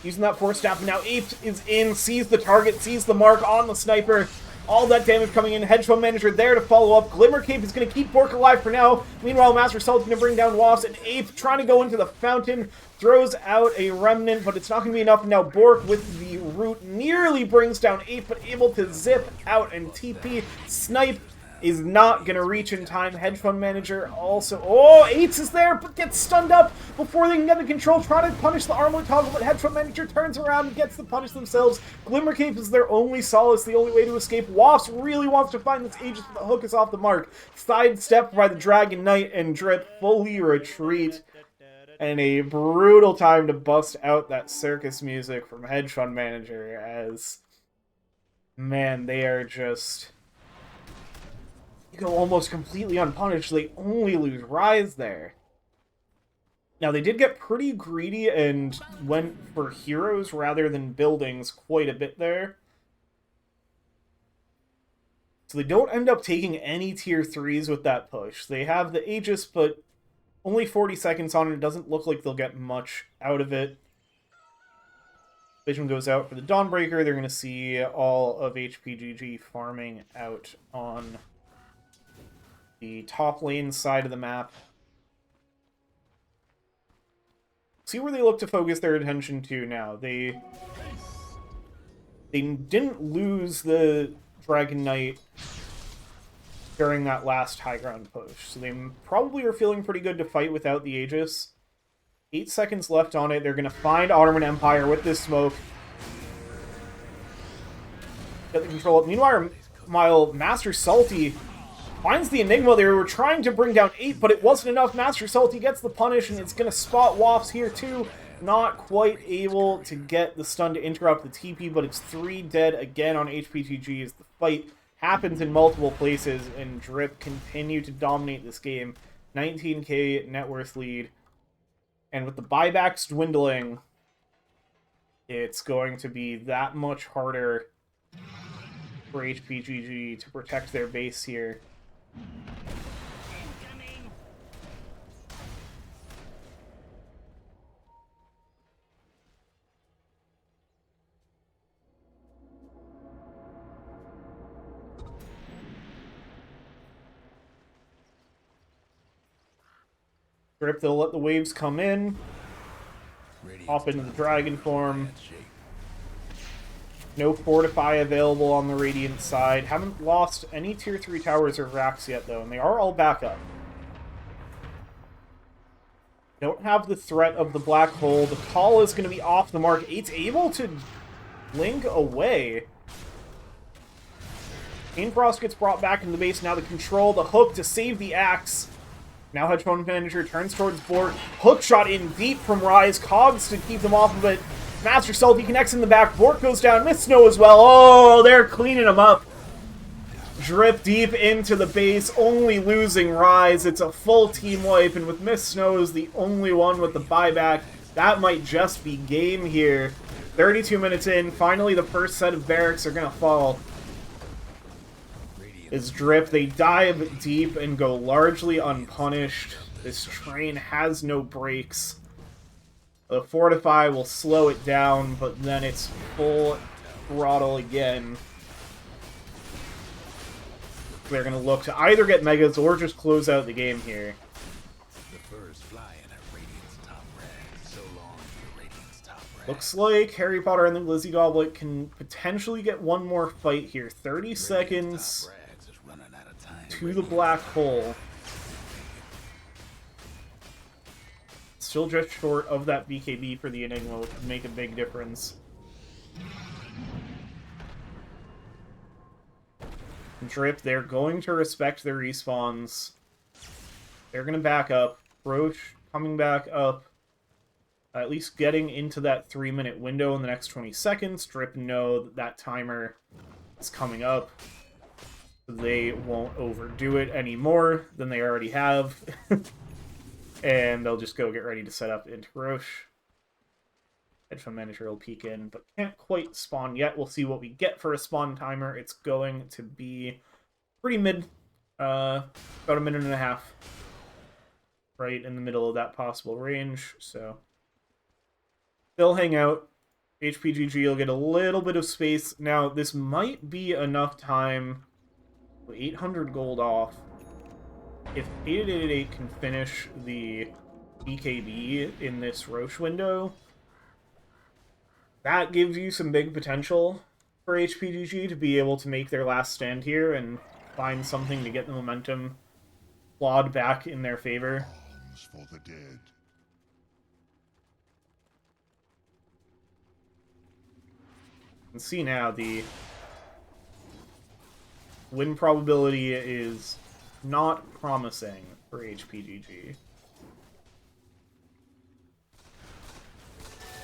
Using that Force Staff, and now Ape is in, sees the target, sees the mark on the Sniper. All that damage coming in. Hedge Fund Manager there to follow up. Glimmer Cape is going to keep Bork alive for now. Meanwhile, Master Salt's going to bring down Wasp, and Ape trying to go into the fountain. Throws out a Remnant, but it's not going to be enough. Now Bork with the Root nearly brings down Ape, but able to zip out and TP. Snipe is not going to reach in time. Hedge Fund Manager also... Oh, Eights is there, but gets stunned up before they can get the control. Try to punish the Armlet toggle, but Hedge Fund Manager turns around and gets the punish themselves. Glimmer Cape is their only solace, the only way to escape. Wasp really wants to find this Aegis, but the hook is off the mark. Sidestepped by the Dragon Knight, and Drip fully retreat. And a brutal time to bust out that circus music from Hedge Fund Manager as... Man, they are just... You go almost completely unpunished. They only lose Rise there. Now, they did get pretty greedy and went for heroes rather than buildings quite a bit there. So they don't end up taking any tier 3s with that push. They have the Aegis, but only 40 seconds on it. It doesn't look like they'll get much out of it. Vision goes out for the Dawnbreaker. They're going to see all of HPGG farming out on the top lane side of the map. See where they look to focus their attention to now. They didn't lose the Dragon Knight during that last high ground push, so they probably are feeling pretty good to fight without the Aegis. 8 seconds left on it. They're going to find Ottoman Empire with this smoke. Get the control up. Meanwhile, Master Salty finds the Enigma. They were trying to bring down 8, but it wasn't enough. Master Salty gets the punish, and it's going to spot Wafts here too. Not quite able to get the stun to interrupt the TP, but it's 3 dead again on HPGG as the fight happens in multiple places, and Drip continue to dominate this game. 19k net worth lead. And with the buybacks dwindling, it's going to be that much harder for HPGG to protect their base here. Drip, they'll let the waves come in. Hop into the dragon form. No Fortify available on the Radiant side. Haven't lost any tier 3 towers or racks yet, though, and they are all back up. Don't have the threat of the black hole. The call is going to be off the mark. 8's able to blink away. Ainefrost gets brought back into the base. Now the control, the hook to save the axe. Now Hedge Fund Manager turns towards Bork. Hook shot in deep from Rise. Cogs to keep them off of it. Master Salty connects in the back. Bork goes down. Miss Snow as well. Oh, they're cleaning him up. Drip deep into the base, only losing Rise. It's a full team wipe, and with Miss Snow is the only one with the buyback, that might just be game here. 32 minutes in, finally the first set of barracks are going to fall. As Drip, they dive deep and go largely unpunished. This train has no brakes. The Fortify will slow it down, but then it's full throttle again. They're going to look to either get Megas or just close out the game here. The furs fly in a Radiant's top rag. So long for Radiant's top rag. Looks like Harry Potter and the Glizzy Goblet can potentially get one more fight here. 30 seconds to the black hole. Still just short of that BKB for the Enigma, which would make a big difference. Drip, they're going to respect their respawns. They're going to back up. Roche coming back up. At least getting into that 3-minute window in the next 20 seconds. Drip know that that timer is coming up. They won't overdo it any more than they already have. And they'll just go get ready to set up into Roche. Hedge Fund Manager will peek in, but can't quite spawn yet. We'll see what we get for a spawn timer. It's going to be pretty mid, about a minute and a half. Right in the middle of that possible range, so they'll hang out. HPGG will get a little bit of space. Now, this might be enough time. 800 gold off. If 8888 can finish the BKB in this Roche window, that gives you some big potential for HPGG to be able to make their last stand here and find something to get the momentum clawed back in their favor. Arms for the dead. You can see now the win probability is not promising for HPGG.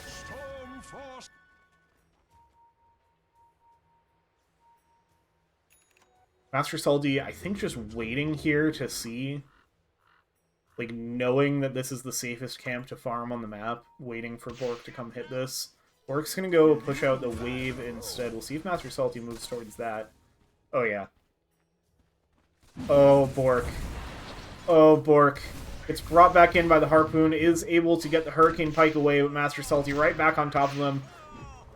Storm force. Master Salty, I think, just waiting here to see, like, knowing that this is the safest camp to farm on the map, waiting for Bork to come hit this. Bork's gonna go push out the wave instead. We'll see if Master Salty moves towards that. Oh, yeah. Oh, Bork. Oh, Bork. It's brought back in by the Harpoon, is able to get the Hurricane Pike away, with Master Salty right back on top of them.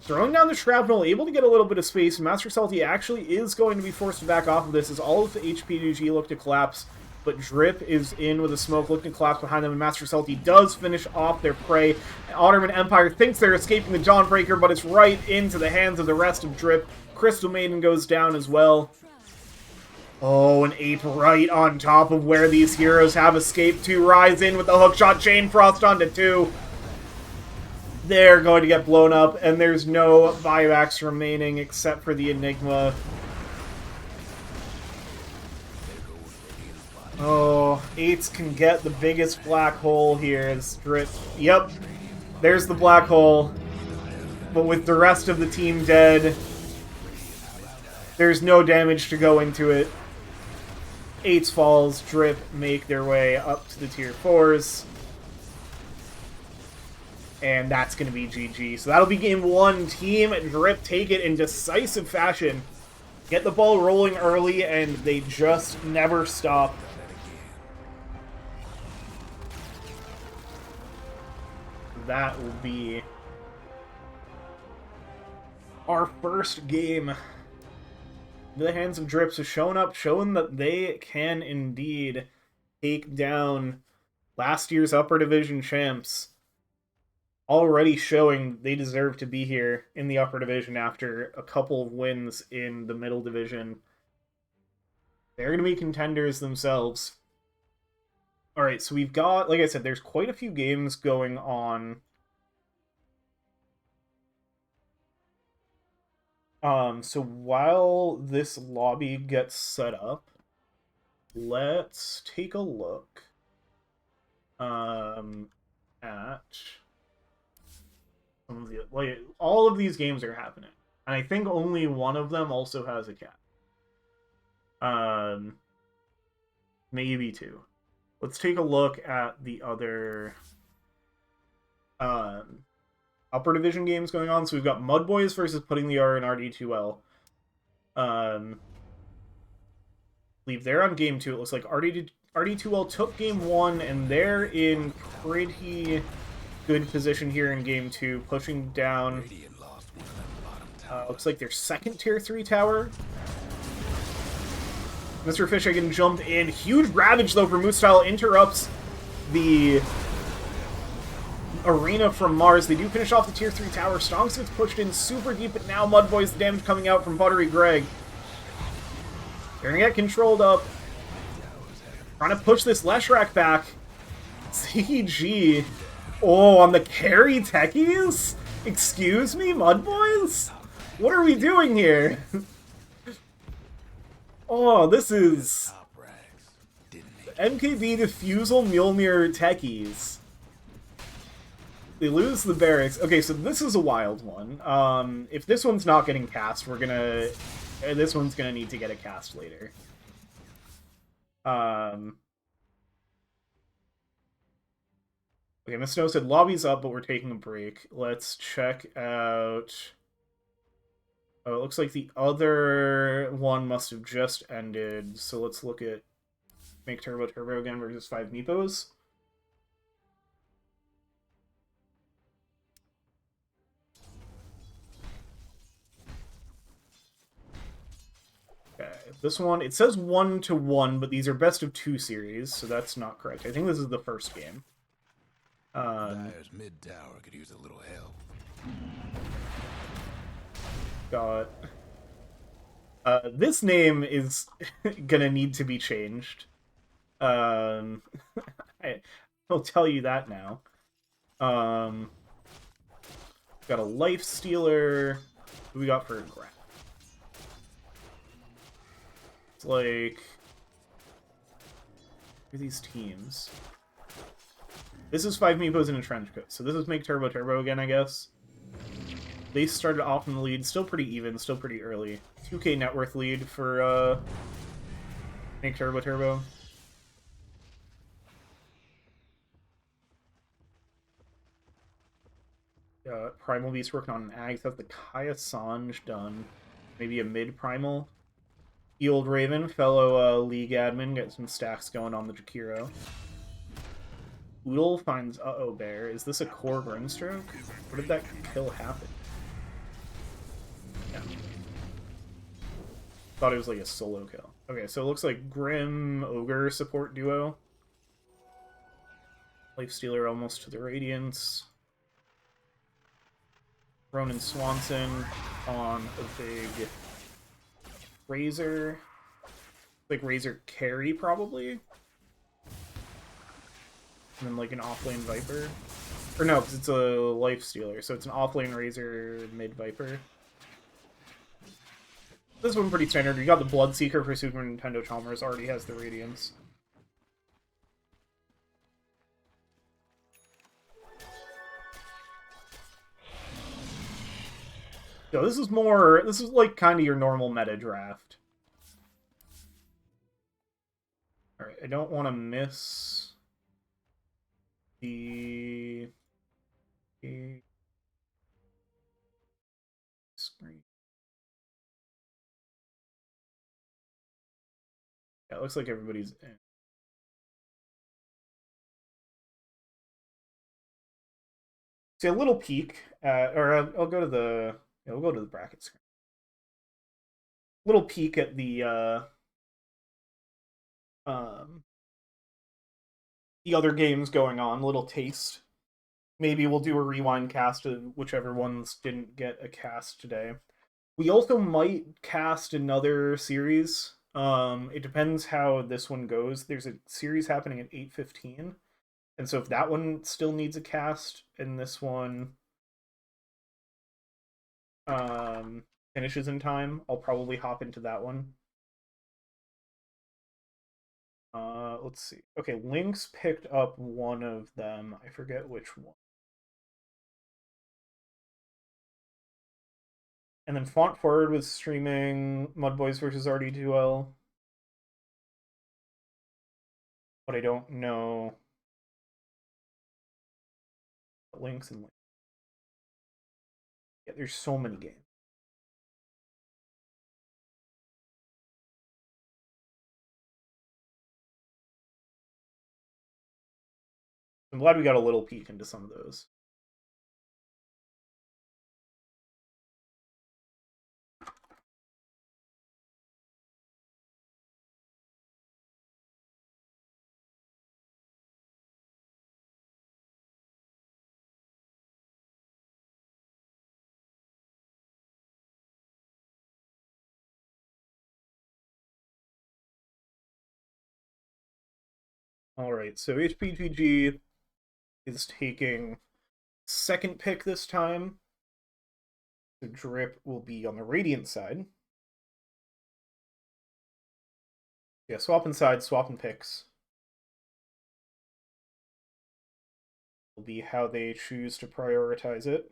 Throwing down the Shrapnel, able to get a little bit of space. Master Salty actually is going to be forced to back off of this as all of the HPGG look to collapse. But Drip is in with a smoke looking to collapse behind them, and Master Salty does finish off their prey. Ottoman Empire thinks they're escaping the Dawnbreaker, but it's right into the hands of the rest of Drip. Crystal Maiden goes down as well. Oh, an ape right on top of where these heroes have escaped to. Rise in with the hookshot, Chain Frost onto 2. They're going to get blown up, and there's no buybacks remaining except for the Enigma. Oh, 8s can get the biggest black hole here as Drip. Yep, there's the black hole. But with the rest of the team dead, there's no damage to go into it. 8s falls, Drip make their way up to the tier 4s. And that's going to be GG. So that'll be game 1. Team Drip take it in decisive fashion. Get the ball rolling early, and they just never stop. That will be our first game. The hands of Drips have shown up, showing that they can indeed take down last year's upper division champs. Already showing they deserve to be here in the upper division after a couple of wins in the middle division. They're going to be contenders themselves. Alright, so we've got, like I said, there's quite a few games going on. So while this lobby gets set up, let's take a look at some of the, like, all of these games are happening, and I think only one of them also has a cap. Maybe 2. Let's take a look at the other upper division games going on. So we've got Mud Boys versus Putting the R in RD2L. Believe they're on game 2. It looks like RD2L took game 1, and they're in pretty good position here in game 2, pushing down. Looks like their second tier 3 tower. Mr. Fishagan jumped in. Huge Ravage, though, for Moose Style. Interrupts the arena from Mars. They do finish off the tier 3 tower. Stonks gets pushed in super deep, but now Mud Boys, the damage coming out from Buttery Greg. They're going to get controlled up. Trying to push this Leshrac back. CG. Oh, on the carry techies? Excuse me, Mud Boys? What are we doing here? Oh, this is MKB Diffusal Mjolnir techies. They lose the barracks. Okay, so this is a wild one. If this one's not getting cast, we're gonna... this one's gonna need to get a cast later. Okay, Miss Snow said lobby's up, but we're taking a break. Let's check out... Oh, it looks like the other one must have just ended, so let's look at Make Turbo Turbo again versus 5 Meepos. Okay, this one, it says 1-1, but these are best of 2 series, so that's not correct. I think this is the first game. Dyer's mid tower could use a little help. Got This name is gonna need to be changed. Um, I'll tell you that now. Um, got a life stealer. What do we got for a grab? It's like, what are these teams? This is 5 Meepos in a trench coat. So this is Make Turbo Turbo again, I guess. They started off in the lead, still pretty even, still pretty early. 2k net worth lead for Make Turbo Turbo. Primal Beast working on an Ag. That's the Kaya Sanj done. Maybe a mid Primal. Field Raven, fellow League admin, get some stacks going on the Jakiro. Oodle finds Uh-Oh Bear. Is this a core Grimstroke? Where did that kill happen? Yeah. Thought it was like a solo kill. Okay, so it looks like Grim Ogre support duo. Lifestealer almost to the Radiance. Ronan Swanson on a big Razor. Like Razor carry, probably. And then like an offlane Viper. Or no, because it's a Lifestealer, so it's an offlane Razor mid Viper. This one pretty standard. You got the Bloodseeker for Super Nintendo Chalmers, already has the Radiance. So this is like kind of your normal meta draft. Alright, I don't want to miss the screen. Yeah, it looks like everybody's in. See a little peek at, or I'll go to the, yeah, we'll go to the bracket screen. Little peek at um, the other games going on, little taste. Maybe we'll do a rewind cast of whichever ones didn't get a cast today. We also might cast another series. It depends how this one goes. There's a series happening at 8:15. And so if that one still needs a cast and this one finishes in time, I'll probably hop into that one. Let's see. Okay, Lynx picked up one of them. I forget which one. And then Font Forward was streaming Mudboys versus RD2L. But I don't know Lynx and Lynx. Yeah, there's so many games. I'm glad we got a little peek into some of those. Alright, so HPGG is taking second pick this time. The Drip will be on the Radiant side. Yeah, swapping sides, swapping picks. Will be how they choose to prioritize it.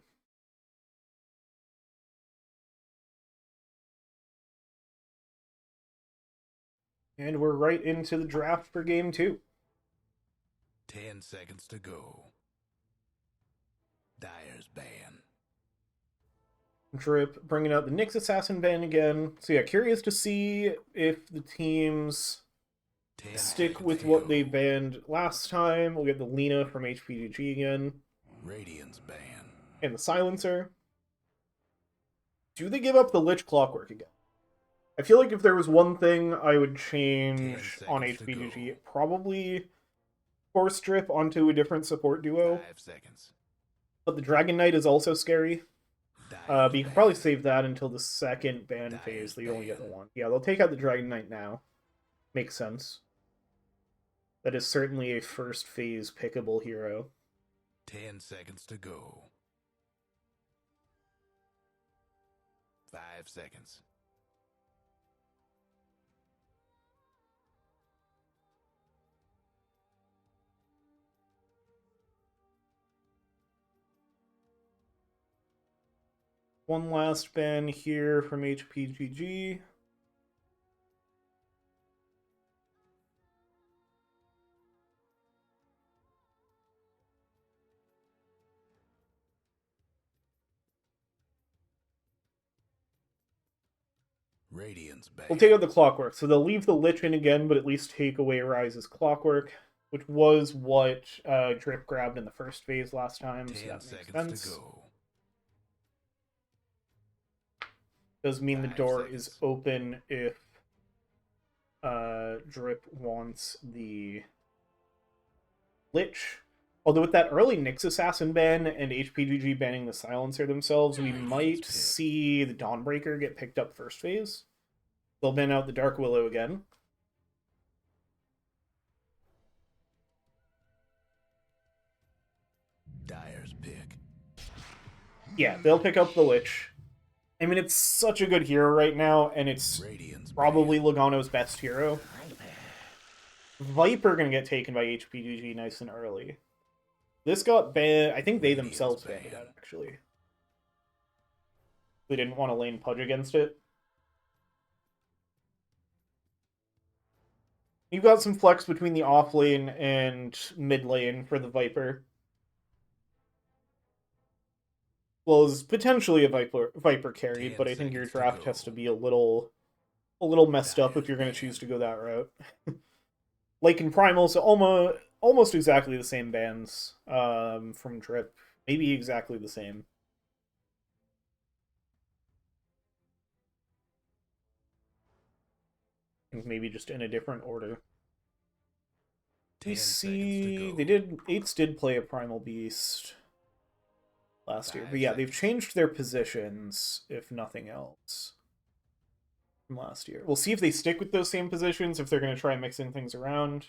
And we're right into the draft for game 2. 10 seconds to go. Dyer's ban. Drip bringing out the Nyx Assassin ban again. So yeah, curious to see if the teams stick with what they banned last time. We'll get the Lena from HPGG again. Radiant's ban. And the Silencer. Do they give up the Lich Clockwork again? I feel like if there was one thing I would change on HPGG, probably force Drip onto a different support duo. 5 seconds. But the Dragon Knight is also scary. But you can probably save that until the second ban phase, so you only get the one. Yeah, they'll take out the Dragon Knight now. Makes sense. That is certainly a first phase pickable hero. 10 seconds to go. 5 seconds. One last ban here from HPGG. Radiance ban. We'll take out the Clockwork. So they'll leave the Lich in again, but at least take away Rise's Clockwork, which was what Drip grabbed in the first phase last time, so that makes sense. To go. Does mean the 5 door seconds. is open if Drip wants the Lich. Although with that early Nyx Assassin ban and HPGG banning the Silencer themselves, we might see the Dawnbreaker get picked up first phase. They'll ban out the Dark Willow again. Dyer's pick. Yeah, they'll pick up the Lich. I mean, it's such a good hero right now, and it's Radiance probably ban. Logano's best hero. Viper gonna get taken by HPGG nice and early. This got banned. I think they Radiance themselves banned it ban. out, actually. They didn't want to lane Pudge against it. You've got some flex between the off lane and mid lane for the Viper. Well, it's potentially a Viper carry, 10 but I think your seconds to draft go. has to be a little messed up if you're going to choose to go that route. Like in Primals, almost exactly the same bans from Drip. Maybe exactly the same. Maybe just in a different order. 10 We seconds see to go. they did Eights did play a Primal Beast last year, but yeah, they've changed their positions if nothing else from last year. We'll see if they stick with those same positions, if they're going to try mixing things around.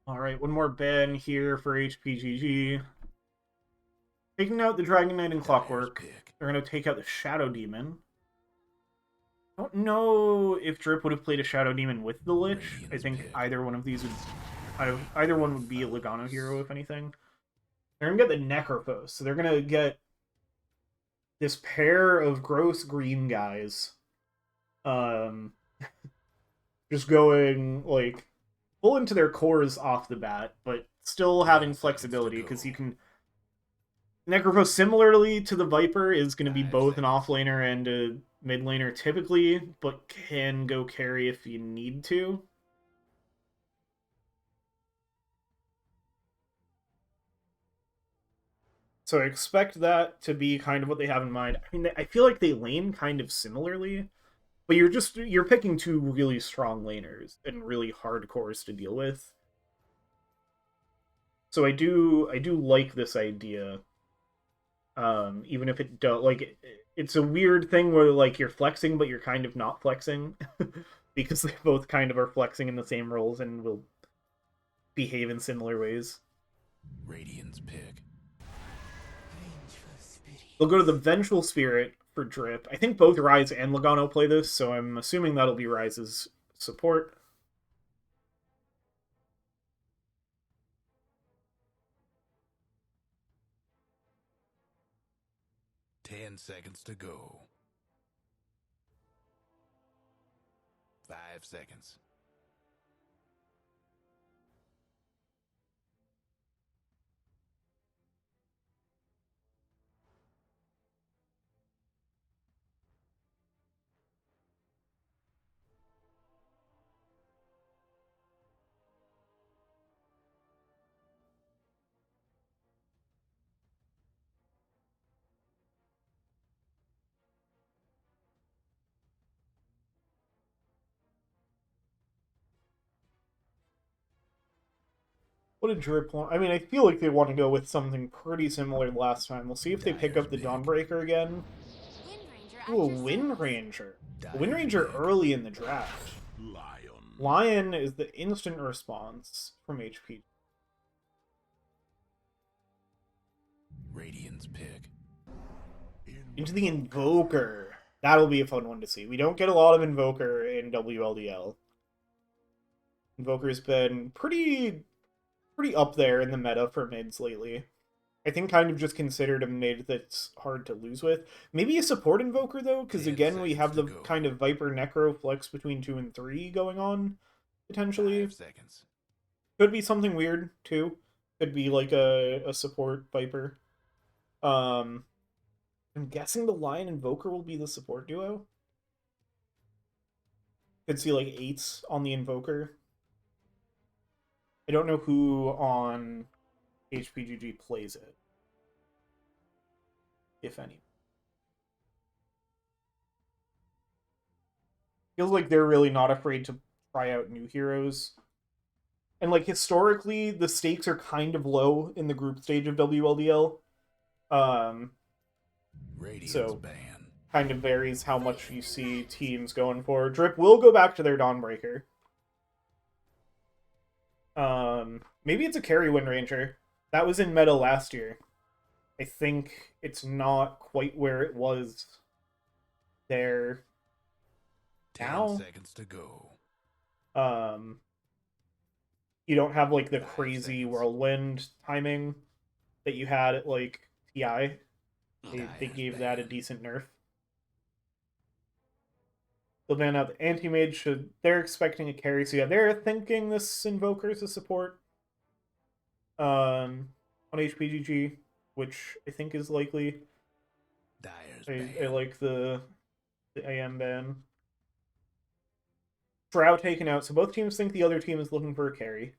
All right, one more ban here for HPGG. Taking out the Dragon Knight and Clockwork. They're going to take out the Shadow Demon. I don't know if Drip would have played a Shadow Demon with the Lich. I think either one of these would... Either one would be a Logano hero, if anything. They're going to get the Necrophos, so they're going to get this pair of gross green guys. Just going, like, full into their cores off the bat, but still having flexibility, because you can... Necrophos, similarly to the Viper, is going to be both an offlaner and a mid laner typically, but can go carry if you need to. So I expect that to be kind of what they have in mind. I mean, I feel like they lane kind of similarly, but you're picking two really strong laners and really hard cores to deal with. So I do like this idea. Even if it don't, like, it's a weird thing where, like, you're flexing but you're kind of not flexing because they both kind of are flexing in the same roles and will behave in similar ways. Radiance pick. They'll go to the Vengeful Spirit for Drip. I think both Rise and Logano play this, so I'm assuming that'll be Rise's support. Ten seconds to go. 5 seconds. What did Drip want? I mean, I feel like they want to go with something pretty similar last time. We'll see if they pick Dyer's up the big. Dawnbreaker again. Wind Ranger Ooh, a at your Wind service. Ranger. A Dyer's Wind Ranger big. early in the draft. Lion. Lion is the instant response from HP. Radiant's pick. Into the Invoker. That'll be a fun one to see. We don't get a lot of Invoker in WLDL. Invoker's been pretty up there in the meta for mids lately. I think kind of just considered a mid that's hard to lose with. Maybe a support Invoker, though, because 10 again, we have the seconds to go. kind of Viper Necro flex between 2 and 3 going on, potentially. 5 seconds. Could be something weird, too. Could be like a support Viper. I'm guessing the Lion Invoker will be the support duo. Could see like 8s on the Invoker. I don't know who on HPGG plays it, if any. Feels like they're really not afraid to try out new heroes. And like historically, the stakes are kind of low in the group stage of WLDL. Radiant's So ban. kind of varies how much you see teams going for. Drip will go back to their Dawnbreaker. Maybe it's a carry Wind Ranger. That was in meta last year. I think it's not quite where it was there 10 now. seconds to go. You don't have like the 5 crazy seconds. whirlwind timing that you had at like TI. They Dyer's gave that a ban. decent nerf. They'll ban out the anti-mage. They're expecting a carry, so yeah, they're thinking this Invoker is a support. On HPGG, which I think is likely. Dyer's I ban. like the AM ban. Drow taken out, so both teams think the other team is looking for a carry.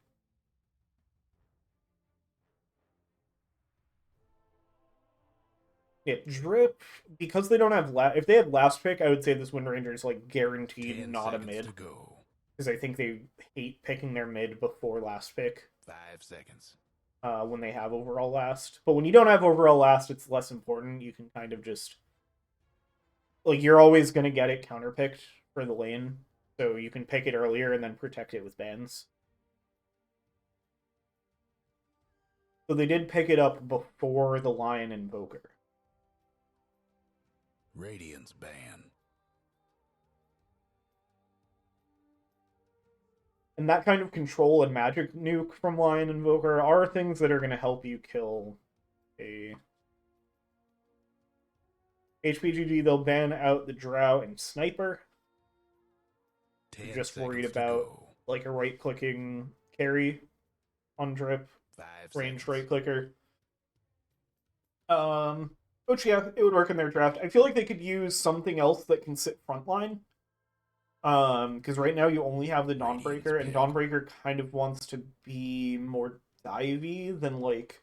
Yeah, Drip, because they don't have if they had last pick, I would say this Wind Ranger is like guaranteed 10 not a seconds mid. to go. Because I think they hate picking their mid before last pick 5 seconds. when they have overall last. But when you don't have overall last, it's less important. You can kind of just like you're always gonna get it counterpicked for the lane. So you can pick it earlier and then protect it with bans. So they did pick it up before the Lion Invoker. Radiant's ban. And that kind of control and magic nuke from Lion Invoker are things that are going to help you kill a HPGG. They'll ban out the Drow and Sniper. 10 You're just seconds worried to about go. like a right-clicking carry on Drip, 5 ranged seconds. right-clicker. Which yeah, it would work in their draft. I feel like they could use something else that can sit frontline. Because right now you only have the Dawnbreaker, and Dawnbreaker kind of wants to be more divey than like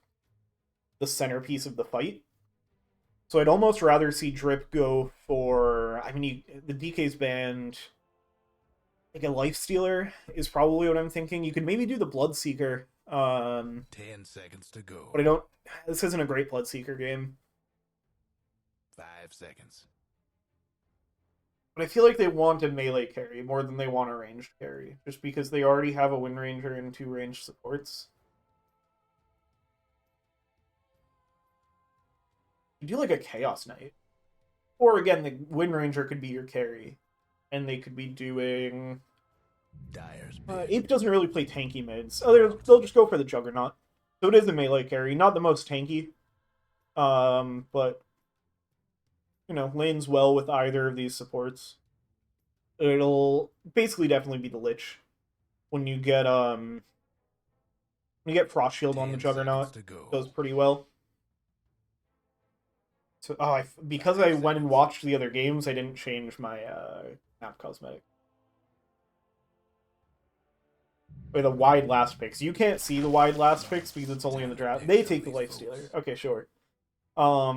the centerpiece of the fight. So I'd almost rather see Drip go for. I mean, the DK's banned. Like a Lifestealer is probably what I'm thinking. You could maybe do the Bloodseeker. 10 seconds to go. But I don't. This isn't a great Bloodseeker game. 5 seconds. But I feel like they want a melee carry more than they want a ranged carry, just because they already have a Wind Ranger and 2 ranged supports. You do like a Chaos Knight. Or again, the Wind Ranger could be your carry. And they could be doing... Dyer's big. Ape doesn't really play tanky mids. Oh, they'll just go for the Juggernaut. So it is a melee carry. Not the most tanky. But... You know, lanes well with either of these supports. It'll basically definitely be the Lich. When you get Frost Shield on the 10 Juggernaut, seconds to go. goes pretty well. So because 5 I went and seconds. watched the other games, I didn't change my map cosmetic. Or the wide last picks. You can't see the wide last picks because it's only in the draft. They take the Lifestealer. Okay, sure.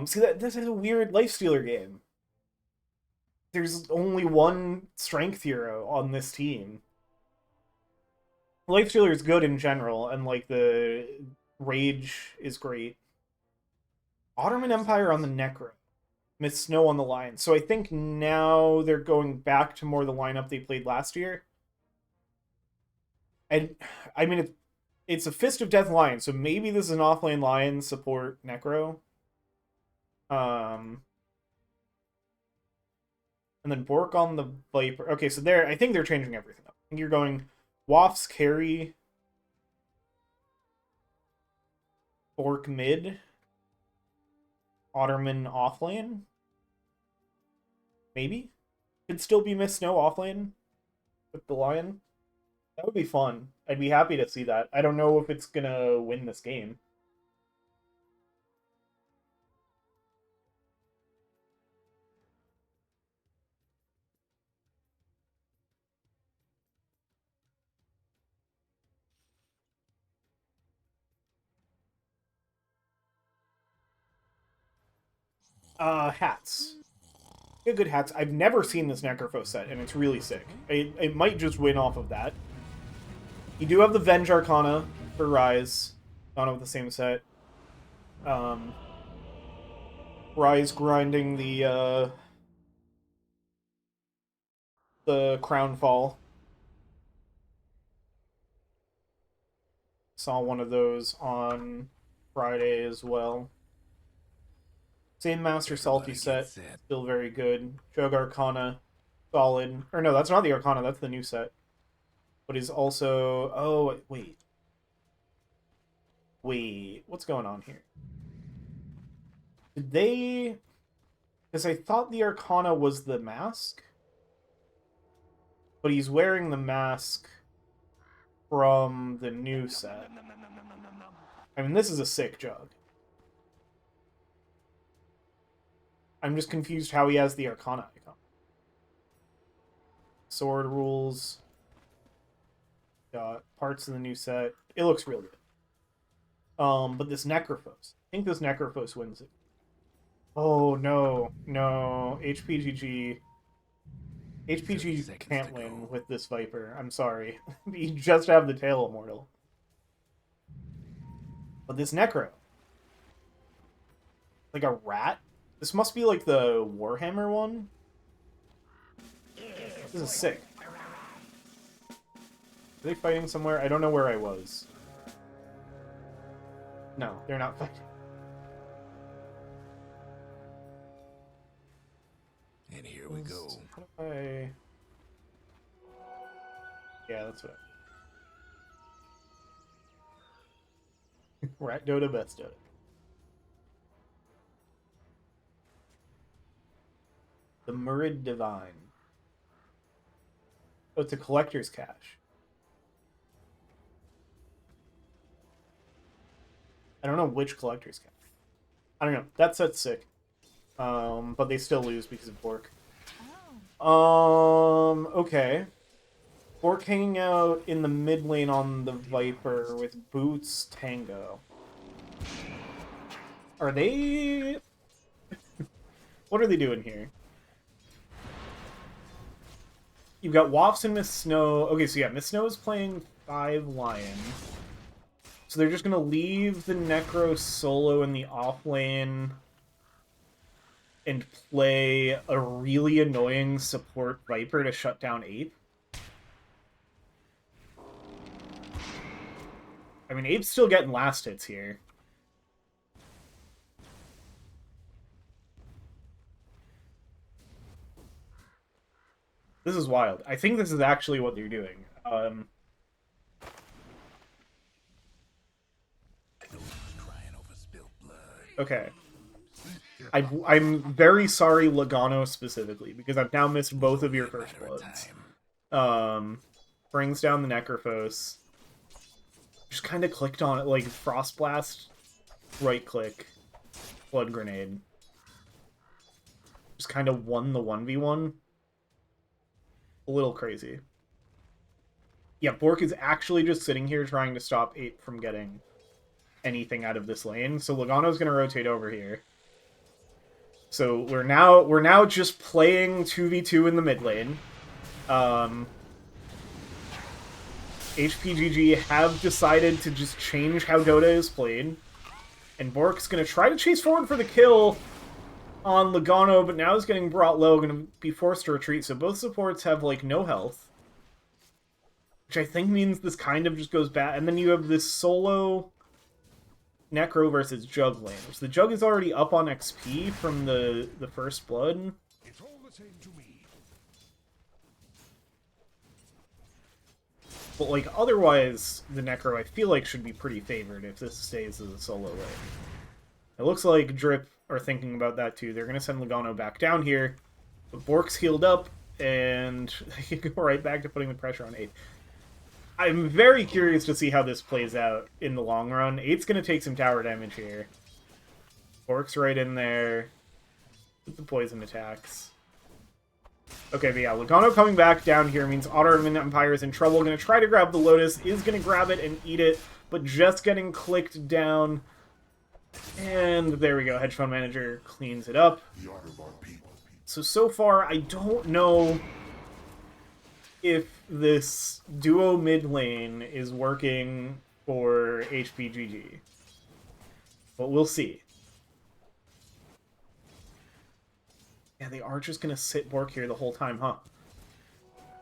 See this is a weird Lifestealer game. There's only one strength hero on this team. Lifestealer is good in general, and like the rage is great. Ottoman Empire on the Necro. Miss Snow on the line. So I think now they're going back to more the lineup they played last year. And I mean, it's a Fist of Death Lion, so maybe this is an offlane Lion support Necro. And then Bork on the Viper. Okay, so I think they're changing everything up. I think you're going Wafts carry, Bork mid, Otterman offlane. Maybe? Could still be Miss Snow offlane with the Lion. That would be fun. I'd be happy to see that. I don't know if it's gonna win this game. Hats. Good hats. I've never seen this Necrophos set, and it's really sick. It might just win off of that. You do have the Venge Arcana for Rise. Not with the same set. Rise grinding the Crown Fall. Saw one of those on Friday as well. Same Master Salty set, still very good. Jug Arcana, solid. Or no, that's not the Arcana, that's the new set. But he's also... Oh, wait. Wait, what's going on here? Did they... Because I thought the Arcana was the mask. But he's wearing the mask from the new set. I mean, this is a sick Jug. I'm just confused how he has the Arcana icon. Sword rules. Got parts of the new set. It looks real good. But this Necrophos. I think this Necrophos wins it. Oh, no. No. HPGG. HPGG can't win with this Viper. I'm sorry. You just have the Tail Immortal. But this Necro. Like a rat? This must be like the Warhammer one. This is sick. Are they fighting somewhere? I don't know where I was. No, they're not fighting. And here we go. How do I... Yeah, that's what I... Rat Dota, best Dota. The Murid Divine. Oh, it's a collector's cache. I don't know which collector's cache. I don't know. That set's sick. But they still lose because of Bork. Okay. Bork hanging out in the mid lane on the Viper with Boots Tango. Are they... What are they doing here? You've got Wafts and Miss Snow. Okay, so yeah, Miss Snow is playing 5 Lion. So they're just going to leave the Necro solo in the off lane and play a really annoying support Viper to shut down 8. I mean, 8's still getting last hits here. This is wild. I think this is actually what they're doing. Okay. I'm very sorry, Logano specifically, because I've now missed both of your first bloods. Brings down the Necrophos. Just kind of clicked on it, like Frost Blast, right click, Blood Grenade. Just kind of won the 1v1. A little crazy. Yeah, Bork is actually just sitting here trying to stop 8 from getting anything out of this lane. So Logano's going to rotate over here. So we're now just playing 2v2 in the mid lane. HPGG have decided to just change how Dota is played. And Bork's going to try to chase forward for the kill on Logano, but now he's getting brought low, going to be forced to retreat. So both supports have, like, no health. Which I think means this kind of just goes bad. And then you have this solo Necro versus Jug lane, which the Jug is already up on XP from the first blood. It's all the same to me. But, like, otherwise, the Necro, I feel like, should be pretty favored if this stays as a solo lane. It looks like Drip are thinking about that, too. They're going to send Logano back down here. But Bork's healed up, and they can go right back to putting the pressure on 8. I'm very curious to see how this plays out in the long run. 8's going to take some tower damage here. Bork's right in there with the poison attacks. Okay, but yeah, Logano coming back down here means Ottoman Empire is in trouble. Going to try to grab the Lotus, is going to grab it and eat it, but just getting clicked down. And there we go, Hedge Fund Manager cleans it up. The art of our people. So far, I don't know if this duo mid lane is working for HPGG. But we'll see. Yeah, they are just gonna sit Bork here the whole time, huh?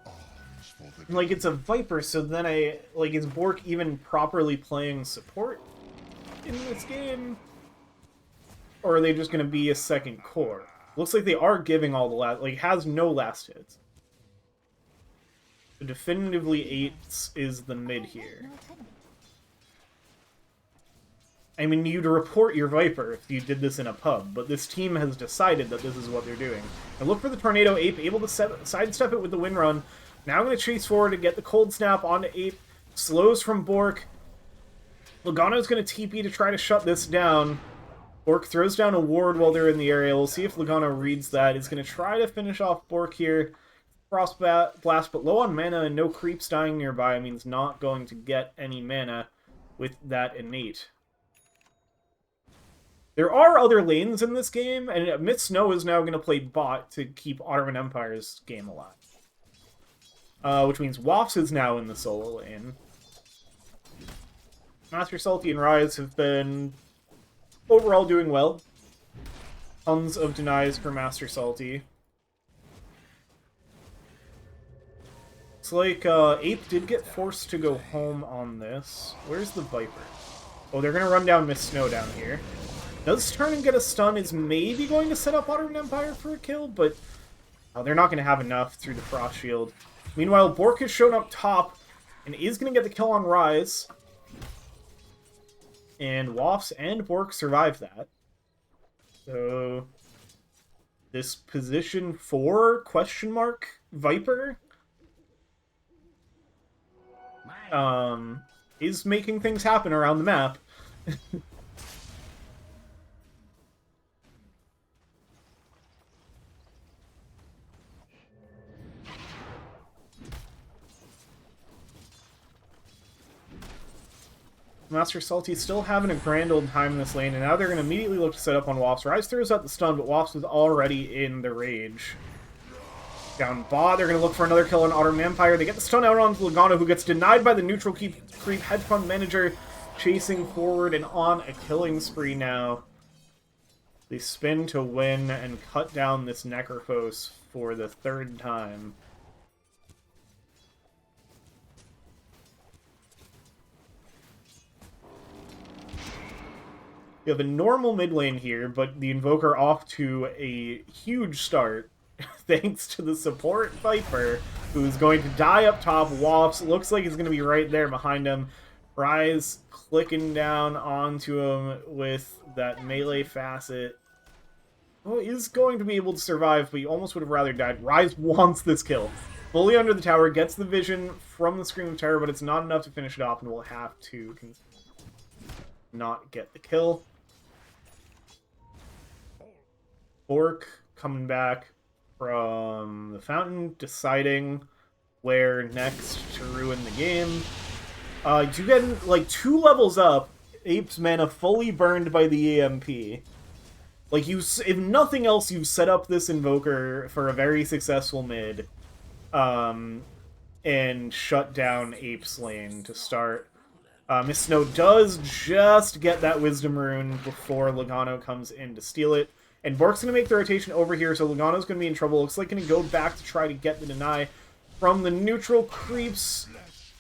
Arms for the Like, it's a Viper, so then is Bork even properly playing support in this game? Or are they just gonna be a second core? Looks like they are giving all the last, like, has no last hits. So definitively 8 is the mid here. I mean, you'd report your Viper if you did this in a pub, but this team has decided that this is what they're doing. And look for the Tornado Ape, able to sidestep it with the Wind Run. Now going to chase forward to get the Cold Snap onto Ape. Slows from Bork. Logano's going to TP to try to shut this down. Bork throws down a ward while they're in the area. We'll see if Logano reads that. He's going to try to finish off Bork here. Frost Blast, but low on mana and no creeps dying nearby means not going to get any mana with that innate. There are other lanes in this game, and Myth Snow is now going to play bot to keep Ottoman Empire's game alive. Which means Wafts is now in the solo lane. Master Salty and Rise have been overall doing well. Tons of denies for Master Salty. It's like Ape did get forced to go home on this. Where's the Viper? Oh, they're going to run down Myth Snow down here. Does turn and get a stun, is maybe going to set up Ottoman Empire for a kill, but they're not going to have enough through the Frost Shield. Meanwhile, Bork has shown up top and is going to get the kill on Rise. And Wafts and Bork survive that. So this position 4 question mark Viper is making things happen around the map. Master Salty still having a grand old time in this lane, and now they're going to immediately look to set up on Wafts. Rise throws out the stun, but Wafts is already in the rage. Down bot, they're going to look for another kill on Ottoman Empire. They get the stun out onto Logano, who gets denied by the neutral creep. Hedge Fund Manager chasing forward and on a killing spree now. They spin to win and cut down this Necrophos for the 3rd time. You have a normal mid lane here, but the Invoker off to a huge start, thanks to the support Viper, who's going to die up top. Wafts looks like he's going to be right there behind him. Rise clicking down onto him with that melee facet. Well, he's going to be able to survive, but he almost would have rather died. Rise wants this kill. Fully under the tower, gets the vision from the Scream of Terror, but it's not enough to finish it off, and will have to not get the kill. Bork coming back from the fountain, deciding where next to ruin the game. You get, like, 2 levels up, Ape's mana fully burned by the EMP. Like, if nothing else, you've set up this Invoker for a very successful mid. And and shut down Ape's lane to start. Miss Snow does just get that Wisdom Rune before Logano comes in to steal it. And Bork's going to make the rotation over here, so Logano's going to be in trouble. Looks like going to go back to try to get the deny from the neutral creeps,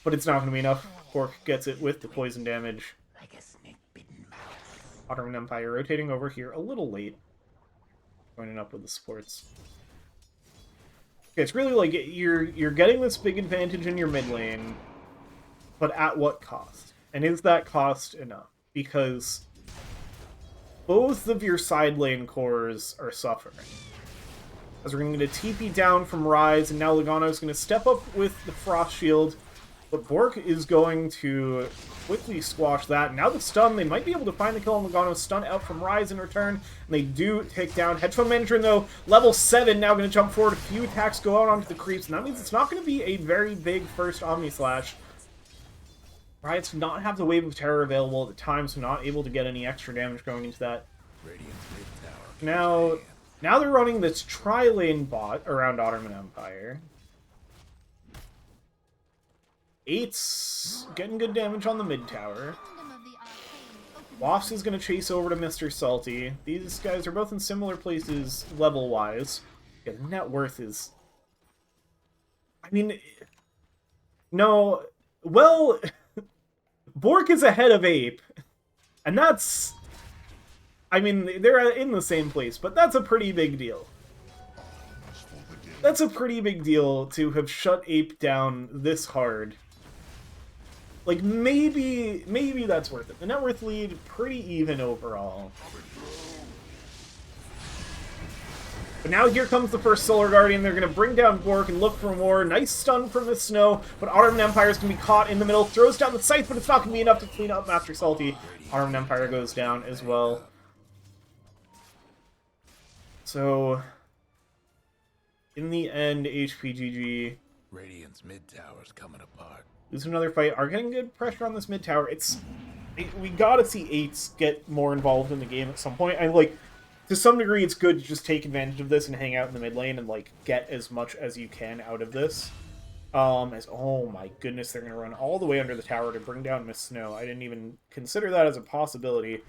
but it's not going to be enough. Bork gets it with the poison damage. Ottoman Empire rotating over here a little late. Joining up with the supports. Okay, it's really like you're getting this big advantage in your mid lane, but at what cost? And is that cost enough? Because both of your side lane cores are suffering. As we're going to TP down from Rise, and now Logano's going to step up with the Frost Shield, but Bork is going to quickly squash that. Now the stun, they might be able to find the kill on Logano. Stun out from Rise in return, and they do take down Hedge Fund Manager, though. Level 7, now going to jump forward. A few attacks go out onto the creeps, and that means it's not going to be a very big first Omni Slash. Riot's not have the Wave of Terror available at the time, so not able to get any extra damage going into that. Now they're running this tri-lane bot around Ottoman Empire. 8's getting good damage on the mid tower. Wafts is going to chase over to Mr. Salty. These guys are both in similar places level-wise. Yeah, the net worth is... I mean... No... Well... Bork is ahead of Ape. And that's... I mean, they're in the same place, but that's a pretty big deal. That's a pretty big deal to have shut Ape down this hard. Like, maybe that's worth it. The net worth lead, pretty even overall. But now here comes the first Solar Guardian. They're going to bring down Bork and look for more. Nice stun from the Snow, but Ottoman Empire is going to be caught in the middle. Throws down the Scythe, but it's not going to be enough to clean up Master Salty. Ottoman Empire goes down as well. So, in the end, HPGG... Radiant's mid tower's coming apart. Lose another fight. Are getting good pressure on this mid tower. We gotta see 8s get more involved in the game at some point. To some degree, it's good to just take advantage of this and hang out in the mid lane and, like, get as much as you can out of this. Oh my goodness, they're gonna run all the way under the tower to bring down Miss Snow. I didn't even consider that as a possibility.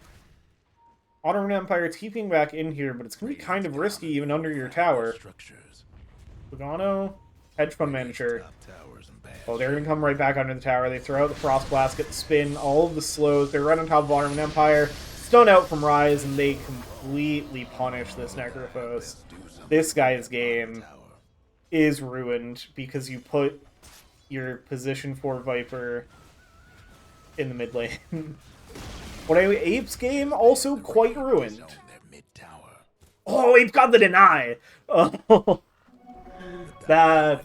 Ottoman Empire TPing back in here, but it's gonna be kind of risky even under your tower. Logano, Hedge Fund Manager. Oh, they're gonna come right back under the tower. They throw out the Frost Blast, get the spin, all of the slows. They're right on top of Ottoman Empire. Stun out from Rise, and they completely punish this Necrophos. This guy's game is ruined because you put your position 4 Viper in the mid lane. What Ape's game also quite ruined. Oh, Ape got the deny. Oh, that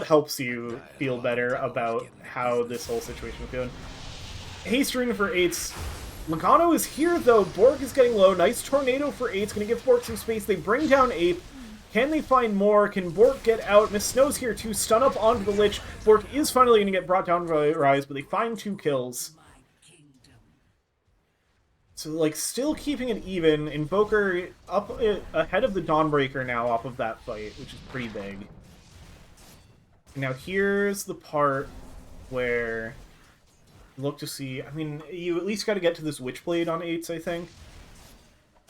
helps you feel better about how this whole situation is going. Haste Rune for 8's. Logano is here though. Bork is getting low. Nice tornado for 8's. Gonna give Bork some space. They bring down Ape. Can they find more? Can Bork get out? Miss Snow's here too. Stun up onto the Lich. Bork is finally gonna get brought down by Rise, but they find 2 kills. So, like, still keeping it even. Invoker up ahead of the Dawnbreaker now off of that fight, which is pretty big. Now, here's the part where you look to see... I mean, you at least got to get to this Witchblade on 8's, I think.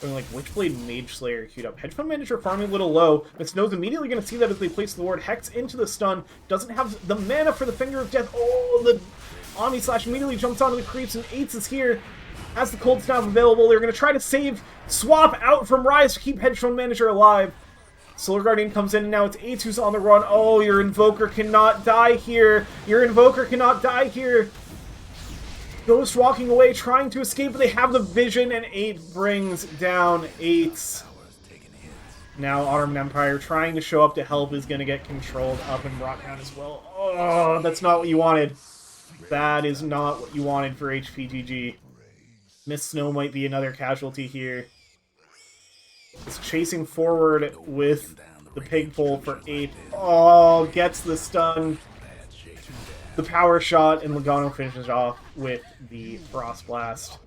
Or, like, Witchblade Mage Slayer queued up. Hedge Fund Manager farming a little low. But Snow's immediately going to see that as they place the ward. Hex into the stun. Doesn't have the mana for the Finger of Death. Oh, the Omni Slash immediately jumps onto the creeps, and 8's is here. Has the Cold Snap available. They're going to try to swap out from Rise to keep Hedge Fund Manager alive. Solar Guardian comes in, and now it's 8's who's on the run. Oh, your Invoker cannot die here. Your Invoker cannot die here. Ghost walking away, trying to escape, but they have the vision, and 8 brings down 8's. Now Ottoman Empire trying to show up to help is going to get controlled up and brought down as well. Oh, that's not what you wanted. That is not what you wanted for HPGG. Miss Snow might be another casualty here. It's chasing forward with the pig pole for 8. Oh, gets the stun. The power shot, and Logano finishes off with the Frost Blast.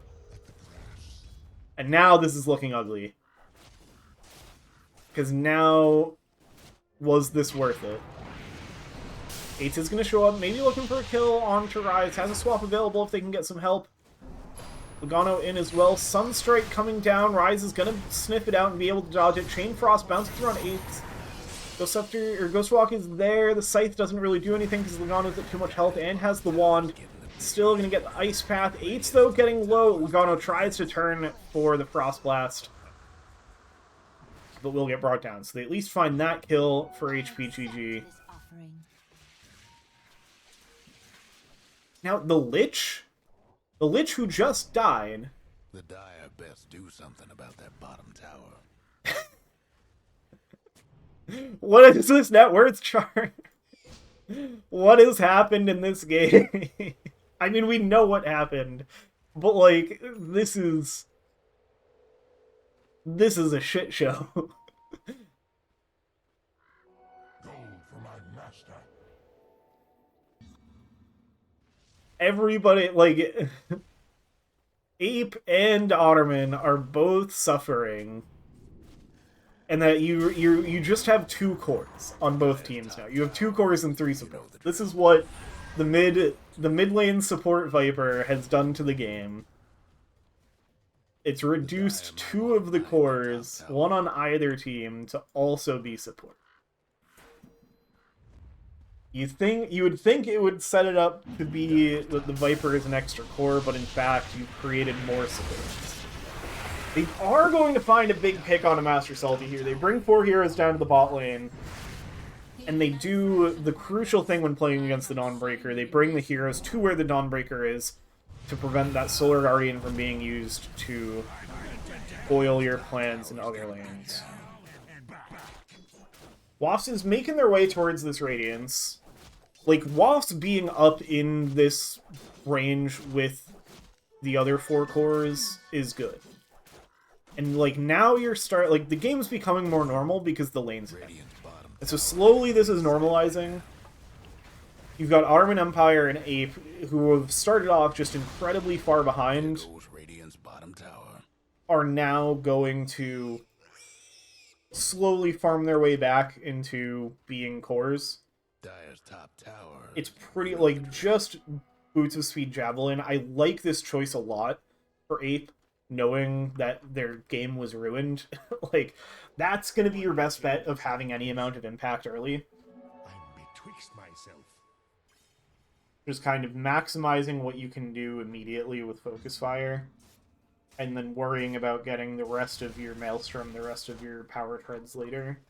And now this is looking ugly. Because now, was this worth it? Eights is going to show up, maybe looking for a kill onto Rise. Has a swap available if they can get some help. Logano in as well. Sunstrike coming down. Rise is going to sniff it out and be able to dodge it. Chain Frost bouncing through on Eights. Ghostwalk is there. The Scythe doesn't really do anything because Logano's at too much health and has the wand. Still going to get the Ice Path. Eights, though, getting low. Logano tries to turn for the Frost Blast, but will get brought down. So they at least find that kill for HPGG. Now, the Lich who just died. The Dire best do something about that bottom tower. What is this net worth chart? What has happened in this game? I mean, we know what happened, but, like, this is a shit show. Gold for my master. Everybody, like, Ape and Otterman are both suffering. And that you just have 2 cores on both teams now. You have 2 cores and 3 supports. This is what the mid lane support Viper has done to the game. It's reduced 2 of the cores, 1 on either team, to also be support. You would think it would set it up to be that the Viper is an extra core, but in fact you've created more supports. They are going to find a big pick on a Master Salty here. They bring 4 heroes down to the bot lane, and they do the crucial thing when playing against the Dawnbreaker. They bring the heroes to where the Dawnbreaker is to prevent that Solar Guardian from being used to foil your plans in other lanes. Wafts is making their way towards this Radiance. Like, Wafts being up in this range with the other 4 cores is good. And, like, now the game's becoming more normal because the lane's in. And so slowly this is normalizing. You've got Arm and Empire and Ape, who have started off just incredibly far behind, are now going to slowly farm their way back into being cores. It's pretty, like, just Boots of Speed Javelin. I like this choice a lot for Ape, knowing that their game was ruined. Like, that's going to be your best bet of having any amount of impact early. I'm betwixt myself. Just kind of maximizing what you can do immediately with Focus Fire, and then worrying about getting the rest of your Maelstrom, the rest of your Power Treads later.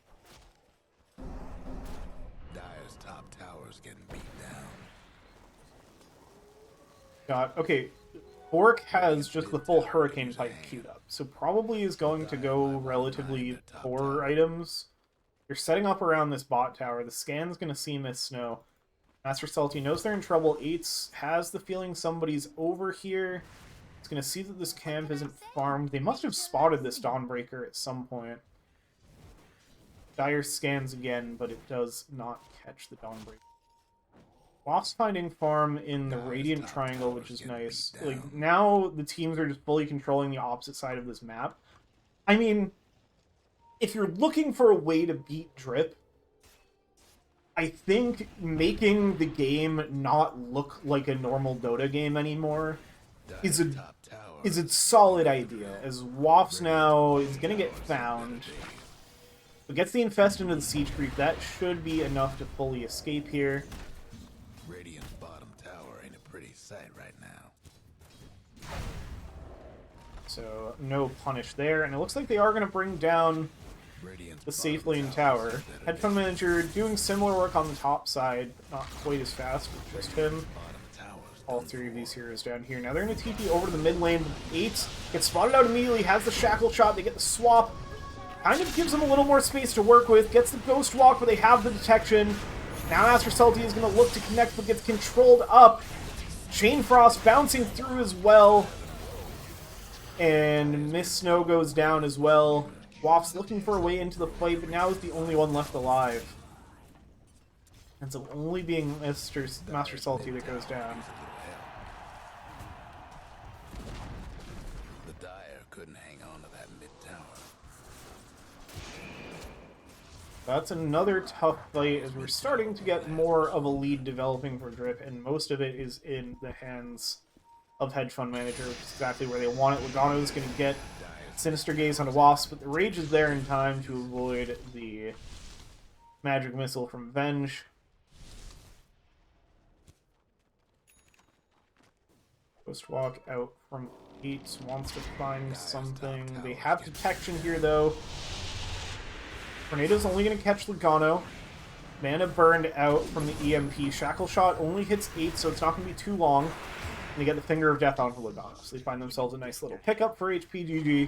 Dire's top tower's getting beat down. Okay, Bork has just the full Hurricane Pipe queued up, so probably is going to go relatively poor items. You're setting up around this bot tower. The scan's going to see Miss Snow. Master Salty knows they're in trouble. Eights has the feeling somebody's over here. It's going to see that this camp isn't farmed. They must have spotted this Dawnbreaker at some point. Dire scans again, but it does not catch the Dawnbreaker. Waft's finding farm in the Radiant Triangle, which is nice. Like, now the teams are just fully controlling the opposite side of this map. I mean, if you're looking for a way to beat Drip, I think making the game not look like a normal Dota game anymore is a solid idea, as Wafts now is going to get found. But gets the Infest into the Siege Creep. That should be enough to fully escape here. Radiant's bottom tower ain't a pretty sight right now. So no punish there, and it looks like they are going to bring down the safe lane tower. Headphone Manager doing similar work on the top side, not quite as fast with just him. All 3 of these heroes down here. Now they're going to TP over to the mid lane. 8 gets spotted out immediately, has the shackle shot, they get the swap. Kind of gives them a little more space to work with, gets the Ghost Walk, but they have the detection. Now Master Salty is going to look to connect, but gets controlled up. Chain Frost bouncing through as well. And Miss Snow goes down as well. Waft's looking for a way into the fight, but now is the only one left alive. And so only being Master Salty that goes down. The Dire couldn't hang on to that mid tower. That's another tough fight as we're starting to get more of a lead developing for Drip, and most of it is in the hands of Hedge Fund Manager, which is exactly where they want it. Logano's going to get Sinister Gaze onto Wasp, but the Rage is there in time to avoid the Magic Missile from Venge. Ghost Walk out from 8, wants to find something. They have detection here, though. Tornado's only going to catch Logano. Mana burned out from the EMP. Shackle Shot only hits 8, so it's not going to be too long. And they get the Finger of Death onto Logano. So they find themselves a nice little pickup for HPGG.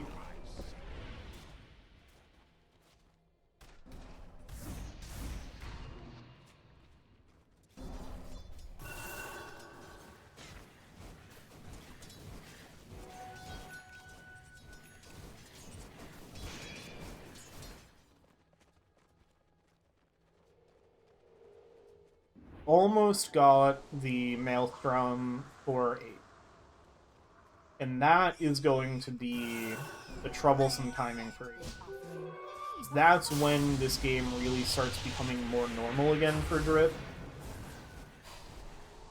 Almost got the Maelstrom for 8. And that is going to be the troublesome timing for 8. That's when this game really starts becoming more normal again for Drip.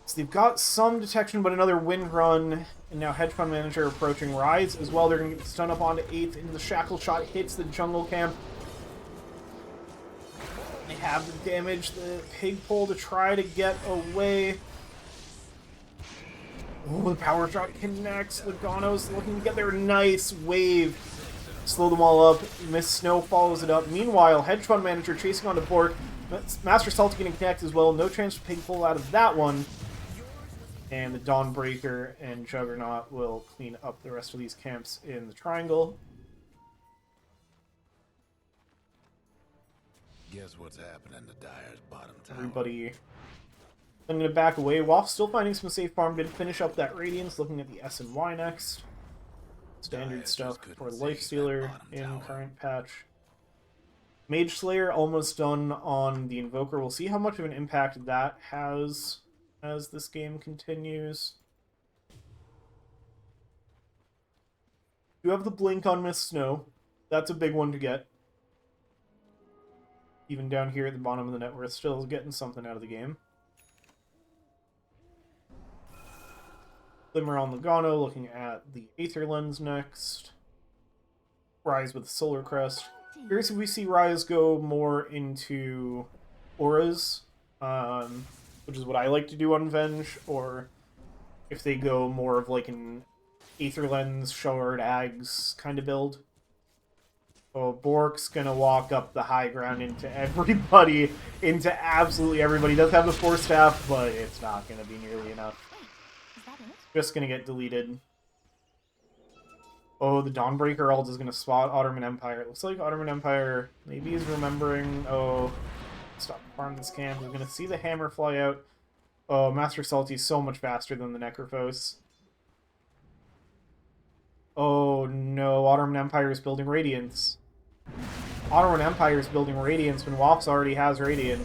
So they've got some detection, but another wind run. And now Hedge Fund Manager approaching Rise as well. They're going to get stun up onto 8th into the Shackle Shot, hits the jungle camp. They have the damage, the pig pole to try to get away. Oh, the power shot connects. Logano's looking to get their nice wave. Slow them all up. Miss Snow follows it up. Meanwhile, Hedge Fund Manager chasing onto Bork. Master Salty getting connect as well. No chance for pig pole out of that one. And the Dawnbreaker and Juggernaut will clean up the rest of these camps in the triangle. Guess what's happening to Dyer's bottom tower? Everybody, I'm going to back away. Waff still finding some safe farm. Did finish up that Radiance, looking at the S and Y next. Standard stuff for Lifestealer in current patch. Mage Slayer almost done on the Invoker. We'll see how much of an impact that has as this game continues. You have the Blink on Miss Snow. That's a big one to get. Even down here at the bottom of the net, we're still getting something out of the game. Glimmer on Logano, looking at the Aether Lens next. Rise with Solar Crest. Curious if we see Rise go more into auras, which is what I like to do on Venge, or if they go more of like an Aether Lens, Shard, Ags kind of build. Oh, Bork's gonna walk up the high ground into everybody, into absolutely everybody. Does have the Force Staff, but it's not gonna be nearly enough. Just gonna get deleted. Oh, the Dawnbreaker ult is gonna spot Ottoman Empire. It looks like Ottoman Empire maybe is remembering. Oh, stop farming this camp. We're gonna see the hammer fly out. Oh, Master Salty is so much faster than the Necrophos. Oh no, Ottoman Empire is building Radiance. Ottoman Empire is building Radiance when Wops already has Radiant.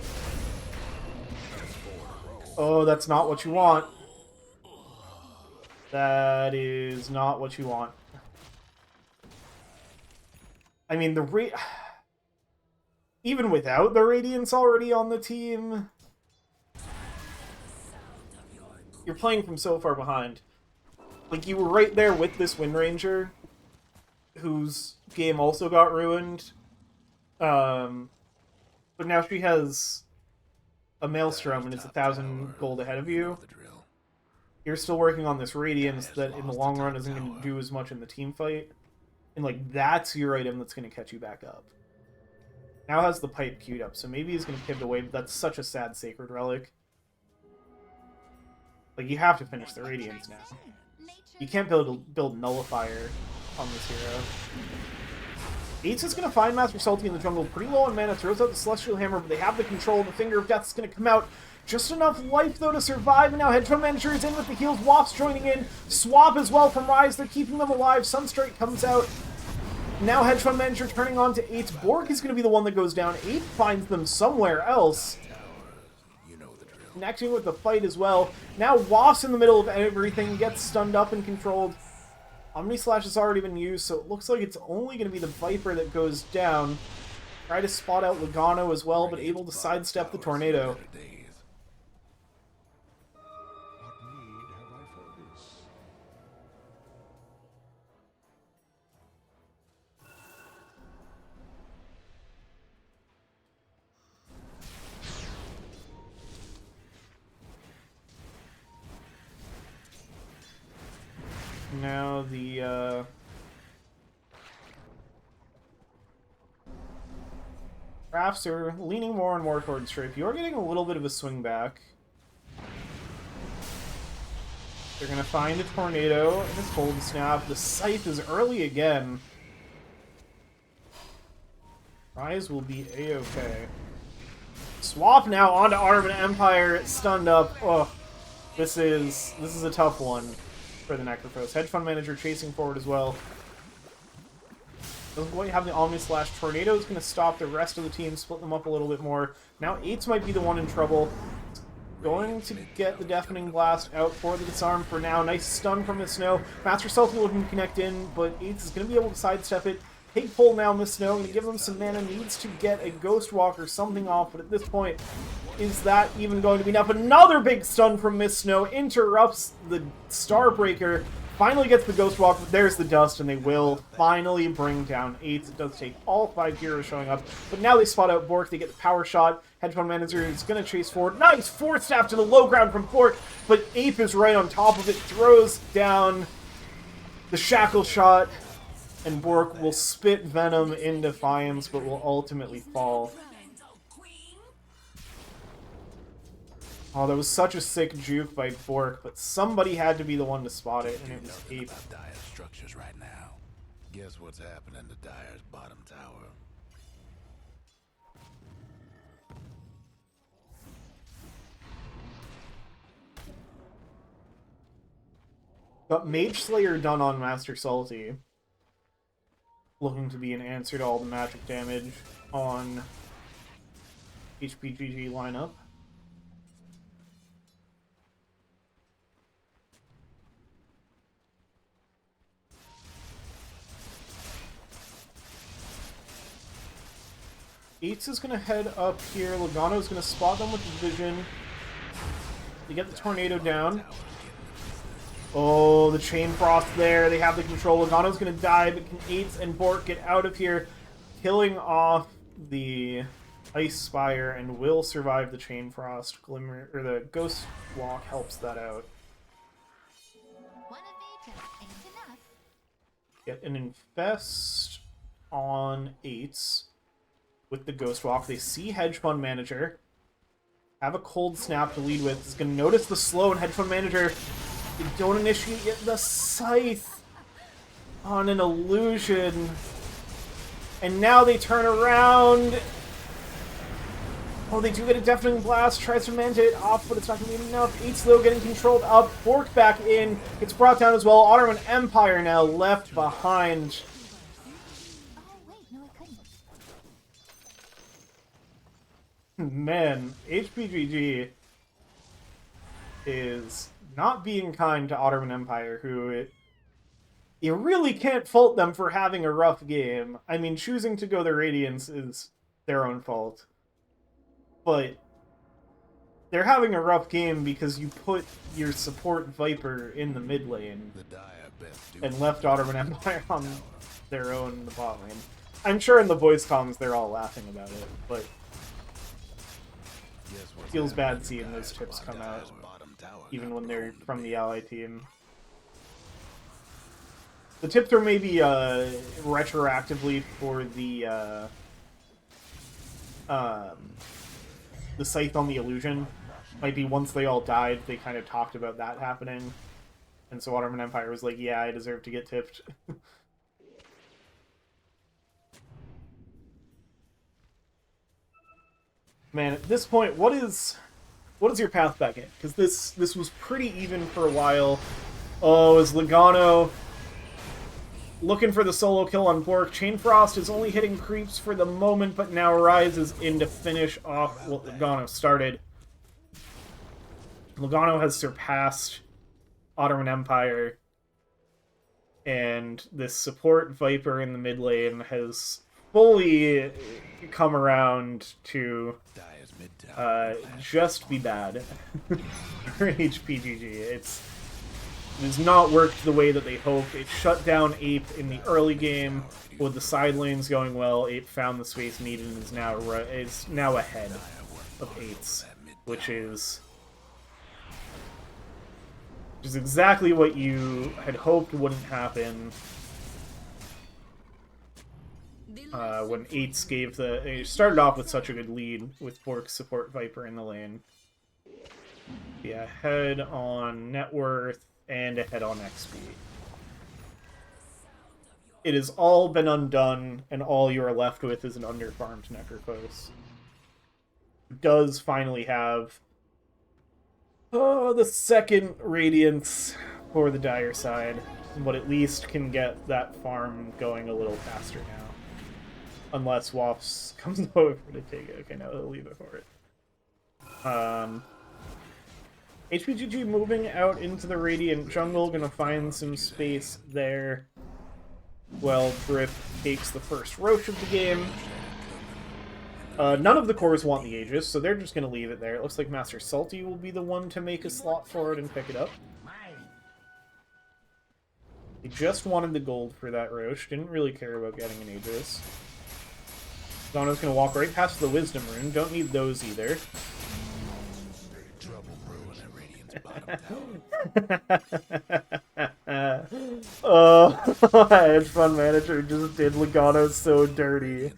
Oh, that's not what you want. That is not what you want. I mean, even without the Radiance already on the team, you're playing from so far behind. Like, you were right there with this Wind Ranger, whose game also got ruined. But now she has a Maelstrom and it's 1,000 gold ahead of you. You're still working on this Radiance that in the long run isn't going to do as much in the team fight. And, like, that's your item that's going to catch you back up. Now has the pipe queued up, so maybe he's going to pivot away, but that's such a sad Sacred Relic. Like, you have to finish the Radiance now. You can't build Nullifier on this hero. Aetz is going to find Master Salty in the jungle, pretty low on mana, throws out the Celestial Hammer, but they have the control. The Finger of Death is going to come out. Just enough life, though, to survive, and now Hedge Fund Manager is in with the heals. Wops joining in. Swap as well from Rise. They're keeping them alive. Sunstrike comes out. Now Hedge Fund Manager turning on to Aetz. Bork is going to be the one that goes down. Aetz finds them somewhere else. Connecting with the fight as well. Now Wasp's in the middle of everything. Gets stunned up and controlled. Omni Slash has already been used, so it looks like it's only going to be the Viper that goes down. Try to spot out Logano as well, but able to Radiant's sidestep the bottom tower's seen tornado. better days. What need have I for this? Now the Crafts are leaning more and more towards Strafe. You're getting a little bit of a swing back. They're going to find a tornado and a cold snap. The Scythe is early again. Rise will be A-okay. Swap now onto Arm Empire, stunned up. Oh, this is a tough one for the Necrophos. Hedge Fund Manager chasing forward as well. Doesn't quite have the Omni Slash. Tornado is going to stop the rest of the team, split them up a little bit more. Now 8s might be the one in trouble. Going to get the Deafening Blast out for the Disarm for now. Nice stun from Miss Snow. Master Stealth will connect in, but 8s is going to be able to sidestep it. Take pull now, Miss Snow. Going to give him some mana. Needs to get a Ghost Walk or something off, but at this point, is that even going to be enough? Another big stun from Miss Snow. Interrupts the Starbreaker. Finally gets the Ghost Walk, but there's the dust, and they will finally bring down 8s. It does take all 5 heroes showing up, but now they spot out Bork. They get the Power Shot. Hedge Fund Manager is going to chase forward. Nice Fourth Staff to the low ground from Bork, but Ape is right on top of it. Throws down the Shackle Shot, and Bork will spit Venom in defiance, but will ultimately fall. Oh, that was such a sick juke by Bork, but somebody had to be the one to spot it, and it was Nothing Ape. about Dire's structures right now. Guess what's happening to Dire's bottom tower? Got Mage Slayer done on Master Salty. Looking to be an answer to all the magic damage on HPGG lineup. Eights is going to head up here. Logano's going to spot them with the vision. They get the tornado down. Oh, the Chain Frost there. They have the control. Logano's going to die, but can Eights and Bork get out of here, killing off the Ice Spire, and will survive the Chain Frost. Glimmer, or the Ghost Walk helps that out. One of each ain't enough. Get an Infest on Eights with the Ghost Walk. They see Hedge Fund Manager. Have a Cold Snap to lead with. Is going to notice the slow, and Hedge Fund Manager, they don't initiate yet. The Scythe on an illusion. And now they turn around. Oh, they do get a Deafening Blast. Tries to manta it off, but it's not going to be enough. Eights, though, getting controlled up. Bork back in. Gets brought down as well. Ottoman Empire now left behind. Oh, wait, no, I couldn't. Man, HPGG is not being kind to Ottoman Empire, who you really can't fault them for having a rough game. I mean, choosing to go the Radiance is their own fault. But they're having a rough game because you put your support Viper in the mid lane The Dire best do and left Ottoman Empire on their own in the bot lane. I'm sure in the voice comms they're all laughing about it, but Guess what's feels happening bad to seeing Dire's those tips come out, bottom tower even got when they're blown to from the bits. ally team. The tips are maybe retroactively for the Scythe on the Illusion. Might be once they all died, they kind of talked about that happening. And so Ottoman Empire was like, yeah, I deserve to get tipped. Man, at this point, what is your path back in? Because this was pretty even for a while. Oh, is Logano looking for the solo kill on Bork? Chain Frost is only hitting creeps for the moment, but now rises in to finish off what Logano started. Logano has surpassed Ottoman Empire, and this support Viper in the mid lane has fully come around to Dire's mid tower. just be bad for HPGG. It has not worked the way that they hoped. It shut down Ape in the early game with the side lanes going well. Ape found the space needed and is now ahead of Apes, which is exactly what you had hoped wouldn't happen. When Eights gave they started off with such a good lead with Fork support Viper in the lane. Yeah, ahead on net worth and ahead on XP. It has all been undone, and all you are left with is an underfarmed Necrophos. It does finally have the second Radiance for the Dire side, but at least can get that farm going a little faster now. Unless Wops comes over to take it. Okay, no, he'll leave it for it. HPGG moving out into the Radiant jungle, gonna find some space there. Well, Drip takes the first Roach of the game. None of the cores want the Aegis, so they're just gonna leave it there. It looks like Master Salty will be the one to make a slot for it and pick it up. He just wanted the gold for that Roach, didn't really care about getting an Aegis. Zano's gonna walk right past the Wisdom Rune, don't need those either. Oh, Hedge Fund Manager just did Logano so dirty.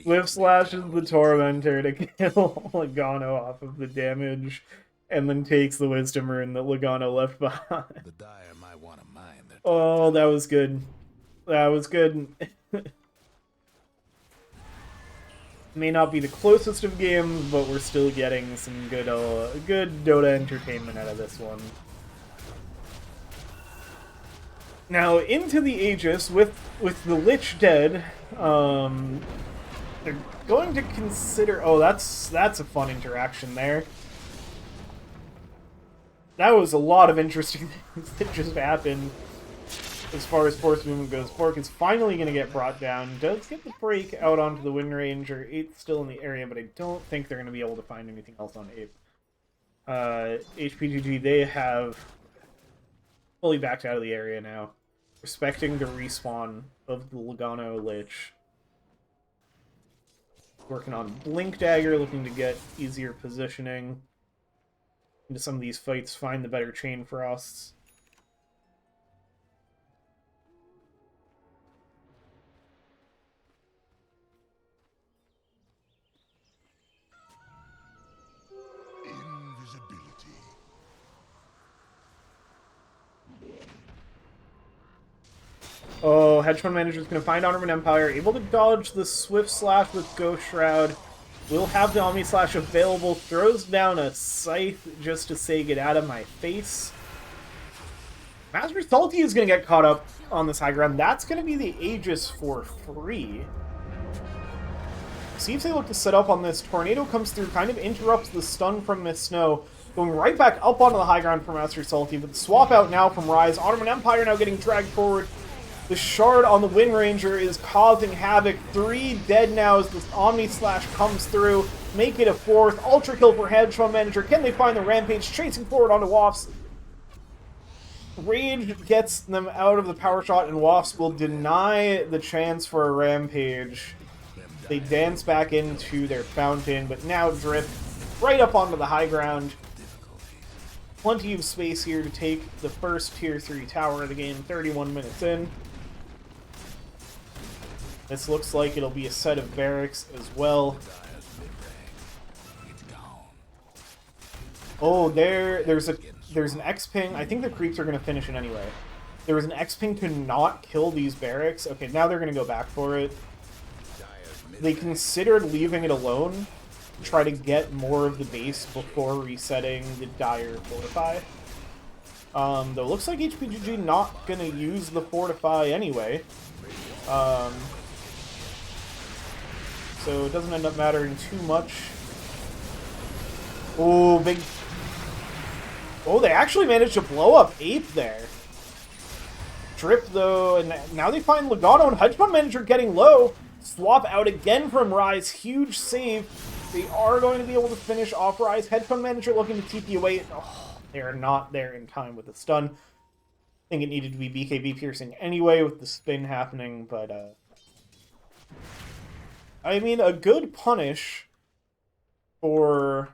Whip slashes the Tormentor to kill Logano off of the damage, and then takes the Wisdom Rune that Logano left behind. The Dire might want to mine their Oh, that was good. That was good. May not be the closest of games, but we're still getting some good Dota entertainment out of this one. Now, into the Aegis, with the Lich dead, they're going to consider... Oh, that's a fun interaction there. That was a lot of interesting things that just happened. As far as force movement goes, Fork is finally going to get brought down. Does get the break out onto the Wind Ranger. Ape's still in the area, but I don't think they're going to be able to find anything else on Ape. HPGG, they have fully backed out of the area now, respecting the respawn of the Logano Lich. Working on Blink Dagger, looking to get easier positioning into some of these fights, find the better Chain Frosts. Oh, Hedge Fund Manager's going to find Armament Empire, able to dodge the Swift Slash with Ghost Shroud. Will have the Omni Slash available, throws down a Scythe just to say, get out of my face. Master Salty is going to get caught up on this high ground. That's going to be the Aegis for free. See if they look to set up on this. Tornado comes through, kind of interrupts the stun from Miss Snow. Going right back up onto the high ground for Master Salty, but the swap out now from Rise. Armament Empire now getting dragged forward. The Shard on the Wind Ranger is causing havoc. 3 dead now as the Omni Slash comes through. Make it a 4th. Ultra kill for Hedge Fund Manager. Can they find the Rampage? Chasing forward onto Wafts. Rage gets them out of the power shot, and Wafts will deny the chance for a Rampage. They dance back into their fountain, but now Drip right up onto the high ground. Plenty of space here to take the first Tier 3 tower of the game, 31 minutes in. This looks like it'll be a set of barracks as well. Oh, there's an X-Ping. I think the creeps are going to finish it anyway. There was an X-Ping to not kill these barracks. Okay, now they're going to go back for it. They considered leaving it alone to try to get more of the base before resetting the Dire Fortify. Though it looks like HPGG not going to use the Fortify anyway. So it doesn't end up mattering too much. Oh, big... Oh, they actually managed to blow up Ape there. strip, though, and now they find Logano and Hedge Fund Manager getting low. Swap out again from Rise. Huge save. They are going to be able to finish off Rise. Hedge Fund Manager looking to TP away. Oh, they are not there in time with the stun. I think it needed to be BKB piercing anyway with the spin happening, but I mean, a good punish for...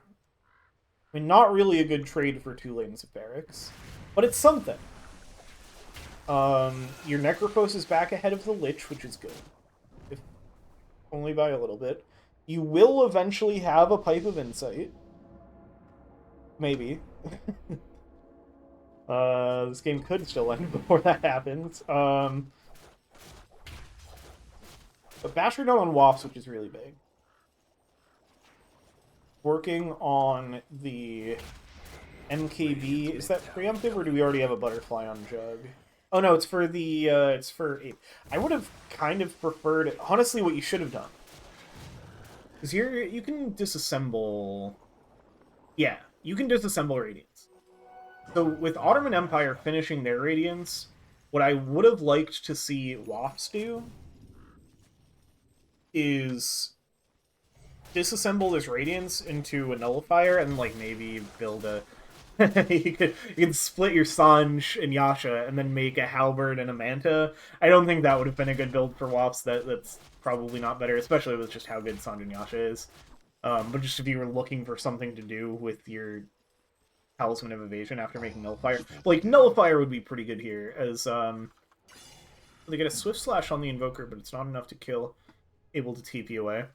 I mean, not really a good trade for 2 lanes of barracks, but it's something. Your Necrophos is back ahead of the Lich, which is good. If only by a little bit. You will eventually have a Pipe of Insight. Maybe. This game could still end before that happens. But Basher down on Wafts, which is really big. Working on the MKB. Is that preemptive, or do we already have a Butterfly on Jug? Oh no, it's for the, it's for 8. I would have kind of preferred, honestly, what you should have done. Because you can disassemble... Yeah, you can disassemble Radiance. So with Ottoman Empire finishing their Radiance, what I would have liked to see Wafts do is disassemble this Radiance into a Nullifier and, like, maybe build a... you could split your Sanj and Yasha and then make a Halberd and a Manta. I don't think that would have been a good build for Wafts. That's probably not better, especially with just how good Sanj and Yasha is. But just if you were looking for something to do with your Talisman of Evasion after making Nullifier. Like, Nullifier would be pretty good here, as they get a Swift Slash on the Invoker, but it's not enough to kill. Able to TP away.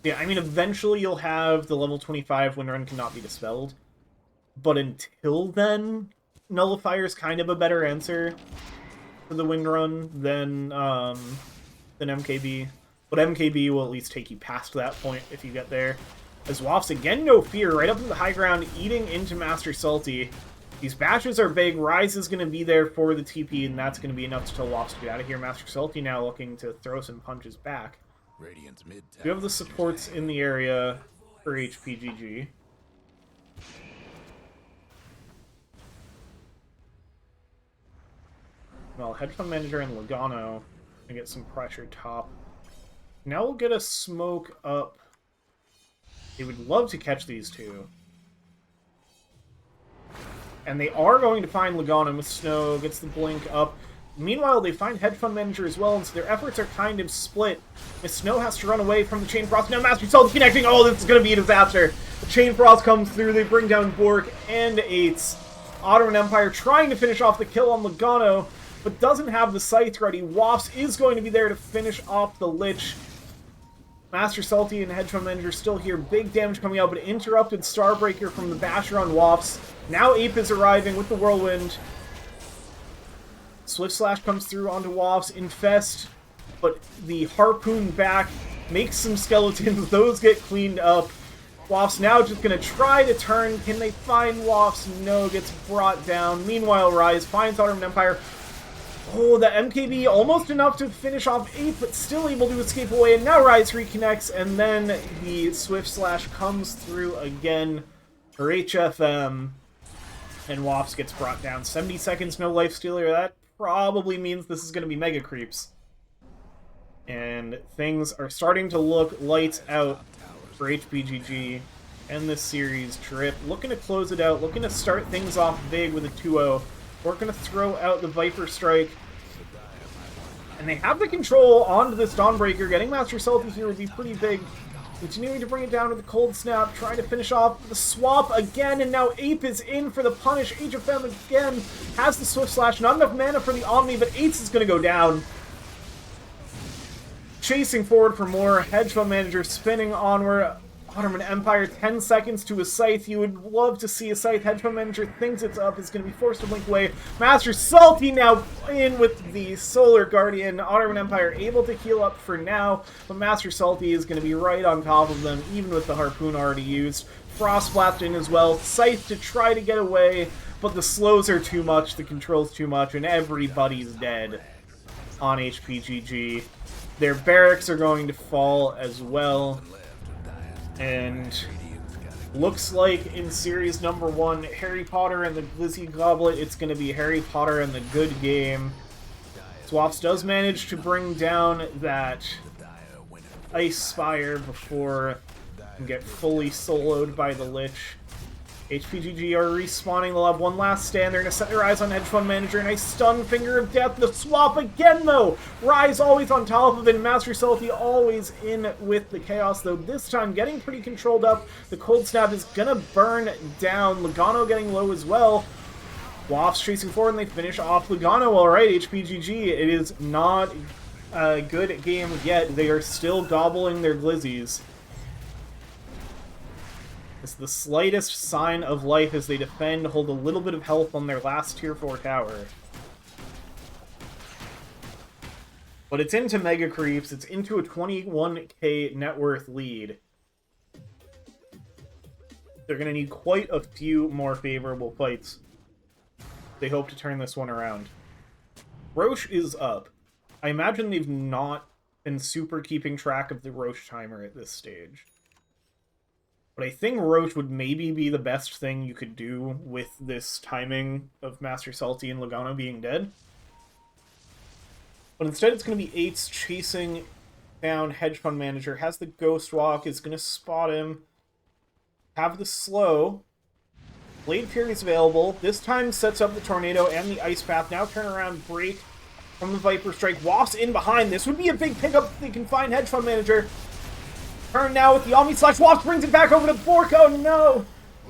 Yeah, I mean, eventually you'll have the level 25 Windrun cannot be dispelled. But until then, Nullifier's kind of a better answer for the Windrun than MKB. But MKB will at least take you past that point if you get there. As Wafts, again, no fear, right up to the high ground, eating into Master Salty. These bashes are big. Rise is going to be there for the TP, and that's going to be enough to tell Wafts to get out of here. Master Salty now looking to throw some punches back. Radiant's mid You have the supports in the area for HPGG. Well, Hedge Fund Manager and Logano can get some pressure top. Now we'll get a smoke up. They would love to catch these two. And they are going to find Logano with Snow, gets the blink up. Meanwhile, they find Hedge Fund Manager as well, and so their efforts are kind of split. Miss Snow has to run away from the Chain Frost. Now Master Salty connecting. Oh, this is going to be a disaster. The Chain Frost comes through. They bring down Bork and Eights. Ottoman Empire trying to finish off the kill on Logano, but doesn't have the Scythe ready. Wafts is going to be there to finish off the Lich. Master Salty and Hedge Fund Manager still here. Big damage coming out, but interrupted Starbreaker from the Basher on Wafts. Now Ape is arriving with the Whirlwind. Swift Slash comes through onto Wafts. Infest, but the Harpoon back makes some skeletons. Those get cleaned up. Wafts now just going to try to turn. Can they find Wafts? No, gets brought down. Meanwhile, Rise finds Ottoman Empire. Oh, the MKB almost enough to finish off 8, but still able to escape away. And now Rise reconnects, and then the Swift Slash comes through again for HFM. And Wafts gets brought down. 70 seconds, no lifestealer. That probably means this is going to be Mega Creeps. And things are starting to look lights out for HPGG and this series trip. Looking to close it out, looking to start things off big with a 2-0. We're going to throw out the Viper Strike. And they have the control onto this Dawnbreaker. Getting Master Salty here would be pretty big. Continuing to bring it down to the Cold Snap. Trying to finish off the swap again. And now Ape is in for the punish. HFM again has the Swift Slash. Not enough mana for the Omni, but Ace is going to go down. Chasing forward for more. Hedge Fund Manager spinning onward. Ottoman Empire, 10 seconds to a Scythe. You would love to see a Scythe. Hedge Fund Manager thinks it's up. Is going to be forced to blink away. Master Salty now in with the Solar Guardian. Ottoman Empire able to heal up for now, but Master Salty is going to be right on top of them, even with the Harpoon already used. Frostblast in as well. Scythe to try to get away, but the slows are too much, the control's too much, and everybody's dead on HPGG. Their barracks are going to fall as well. And Looks like in series number 1, Harry Potter and the Glizzy Goblet, it's going to be Harry Potter and the Good Game. Swaps does manage to bring down that Ice Spire before it can get fully soloed by the Lich. HPGG are respawning. They'll have one last stand. They're going to set their eyes on Hedge Fund Manager. Nice stun, Finger of Death. The swap again, though. Rise always on top of it. Master Salty always in with the Chaos, though this time getting pretty controlled up. The Cold Snap is going to burn down. Logano getting low as well. Wasps chasing forward, and they finish off Logano. All right, HPGG. It is not a good game yet. They are still gobbling their Glizzies. It's the slightest sign of life as they defend, hold a little bit of health on their last tier 4 tower. But it's into Mega Creeps, it's into a 21k net worth lead. They're going to need quite a few more favorable fights. They hope to turn this one around. Roche is up. I imagine they've not been super keeping track of the Roche timer at this stage. But I think Roche would maybe be the best thing you could do with this timing of Master Salty and Logano being dead. But instead it's going to be Eights chasing down Hedge Fund Manager. Has the Ghost Walk, is going to spot him. Have the slow. Blade Fury is available. This time sets up the Tornado and the Ice Path. Now turn around, break from the Viper Strike. Wasps in behind. This would be a big pickup if they can find Hedge Fund Manager. Turn now with the Omni Slash. Wasp brings it back over to Bork. Oh no!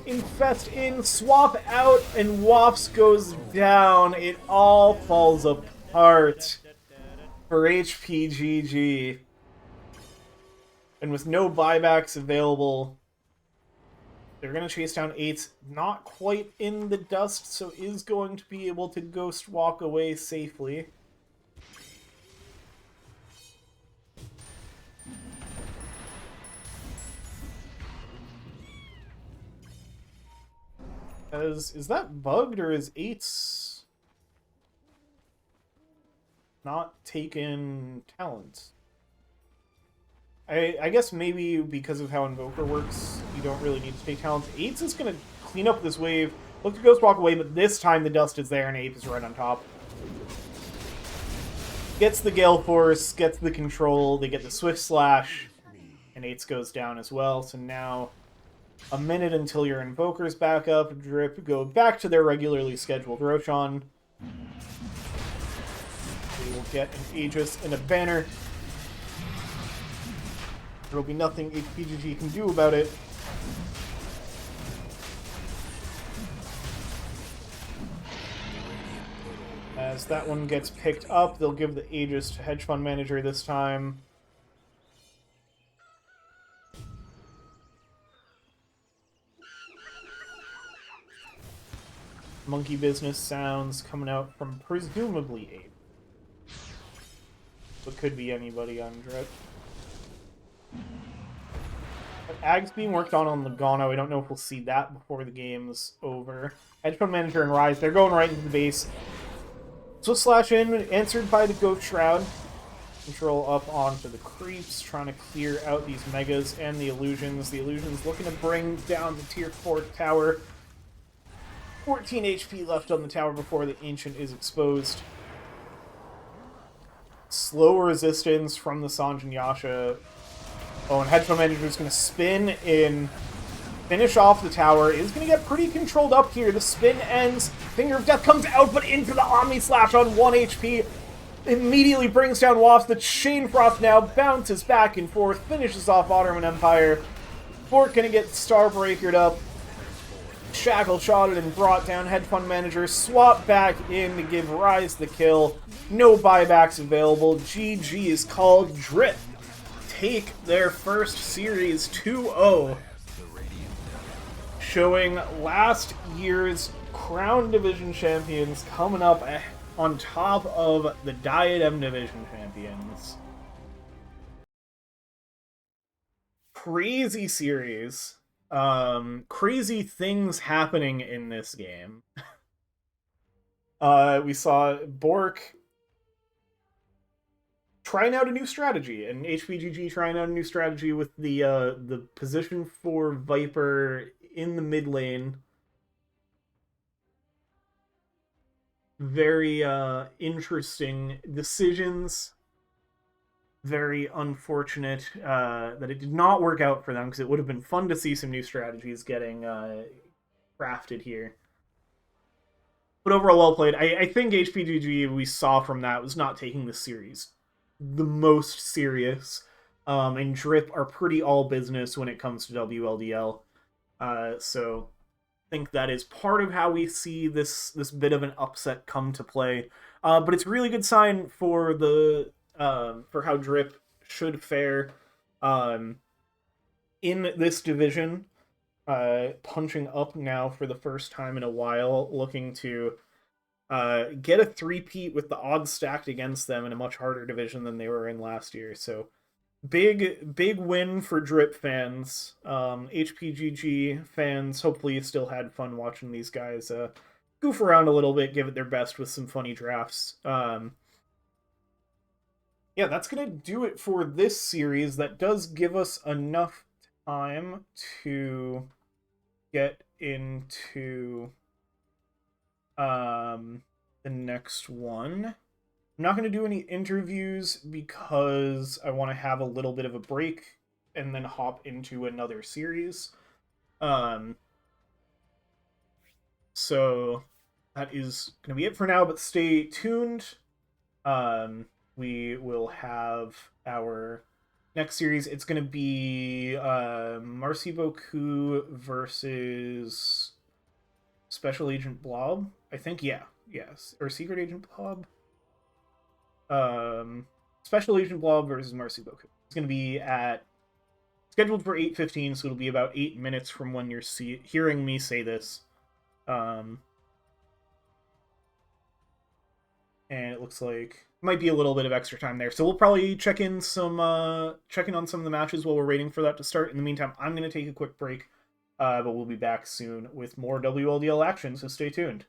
Infest in, swap out, and Wasps goes down. It all falls apart for HPGG. And with no buybacks available, they're going to chase down Eights. Not quite in the dust, so is going to be able to Ghost Walk away safely. Is that bugged, or is Eights not taken talent? I guess maybe because of how Invoker works, you don't really need to take talents. Eights is going to clean up this wave, look to Ghost Walk away, but this time the dust is there and Ape is right on top. Gets the Gale Force, gets the control, they get the Swift Slash, and Eights goes down as well, so now a minute until your Invoker's back up. Drip go back to their regularly scheduled Roshan. They will get an Aegis and a banner. There will be nothing HPGG can do about it. As that one gets picked up, they'll give the Aegis to Hedge Fund Manager this time. Monkey business sounds coming out from presumably Ape. But could be anybody on Drip. But Ag's being worked on Logano. I don't know if we'll see that before the game's over. Hedge Fund Manager and Rise, they're going right into the base. So slash in, answered by the Ghost Shroud. Control up onto the creeps, trying to clear out these Megas and the Illusions. The Illusions looking to bring down the tier 4 tower. 14 HP left on the tower before the Ancient is exposed. Slow resistance from the Sanj and Yasha. Oh, and Hedge Fund Manager is going to spin in, finish off the tower. Is going to get pretty controlled up here. The spin ends. Finger of Death comes out, but into the Omni Slash on 1 HP. Immediately brings down Wasp. The Chain Frost now bounces back and forth. Finishes off Ottoman Empire. Fork going to get Starbreakered up. Shackle shotted and brought down. Hedge Fund Manager swap back in to give Rise the kill. No buybacks available. GG is called. Drip take their first series 2-0. Showing last year's Crown Division champions coming up on top of the Diadem Division champions. Crazy series. Crazy things happening in this game. We saw Bork trying out a new strategy, and HPGG trying out a new strategy with the position for Viper in the mid lane. Very interesting decisions. Very unfortunate that it did not work out for them, because it would have been fun to see some new strategies getting crafted here. But overall, well played. I think HPGG, we saw from that, was not taking the series the most serious. And Drip are pretty all business when it comes to WLDL. So I think that is part of how we see this bit of an upset come to play. But it's a really good sign for the for how Drip should fare in this division. Punching up now for the first time in a while, looking to get a three-peat with the odds stacked against them in a much harder division than they were in last year. So big win for Drip fans. HPGG fans, hopefully you still had fun watching these guys goof around a little bit, give it their best with some funny drafts. Yeah, that's going to do it for this series. That does give us enough time to get into the next one. I'm not going to do any interviews because I want to have a little bit of a break and then hop into another series. So that is going to be it for now, but stay tuned. We will have our next series. It's going to be Marcy Bo2 versus Special Agent Blob. I think, yes. Or Secret Agent Blob. Special Agent Blob versus Marcy Bo2. It's going to be scheduled for 8:15, so it'll be about 8 minutes from when you're hearing me say this. And it looks like might be a little bit of extra time there, so we'll probably check in on some of the matches while we're waiting for that to start. In the meantime, I'm going to take a quick break, but we'll be back soon with more WLDL action, so stay tuned.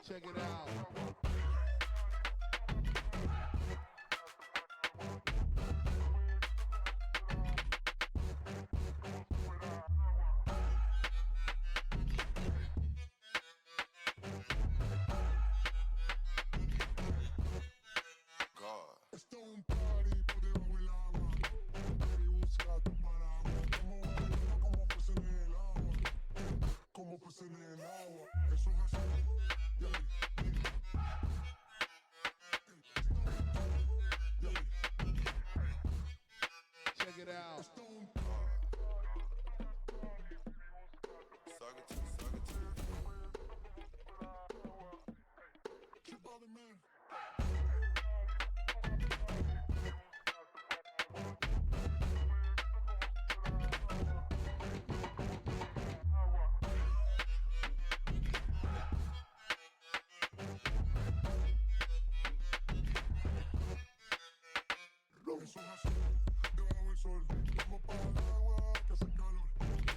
Check it out. Check it out. Eso es así, debajo del sol. Vamos para el agua, que hace calor.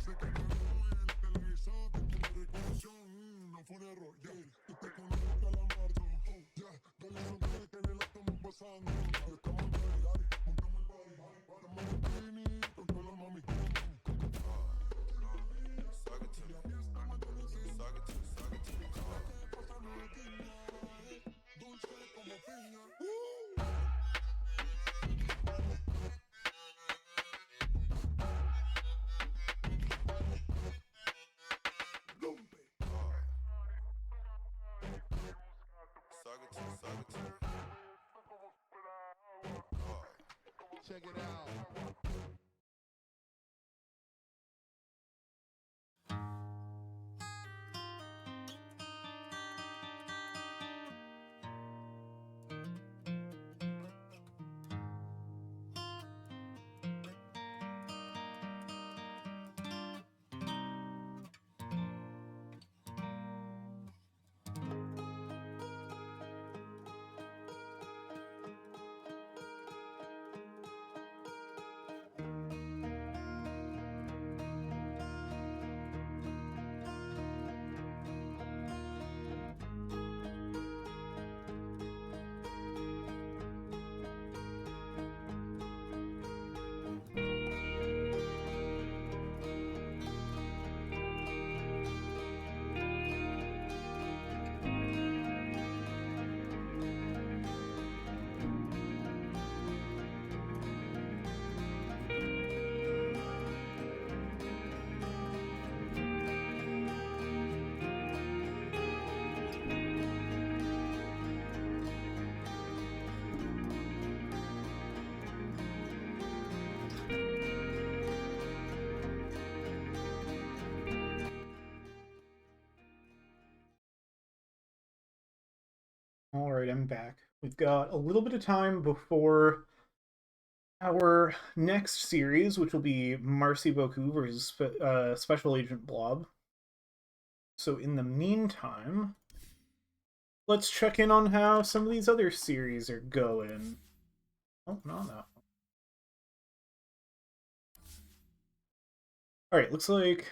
Sé que no en el televisor, te pone reconexión. No fue un error, ya. Tú te conectas a la marcha. Ya, dale sonríe que bien la estamos pasando. Estamos en el montamos el party. Estamos en bikini con todas las mami. Dulce como piña. Check it out. Alright, I'm back. We've got a little bit of time before our next series, which will be Marcy Bo2 versus Special Agent Blob. So in the meantime, let's check in on how some of these other series are going. Oh, no, no. Alright, looks like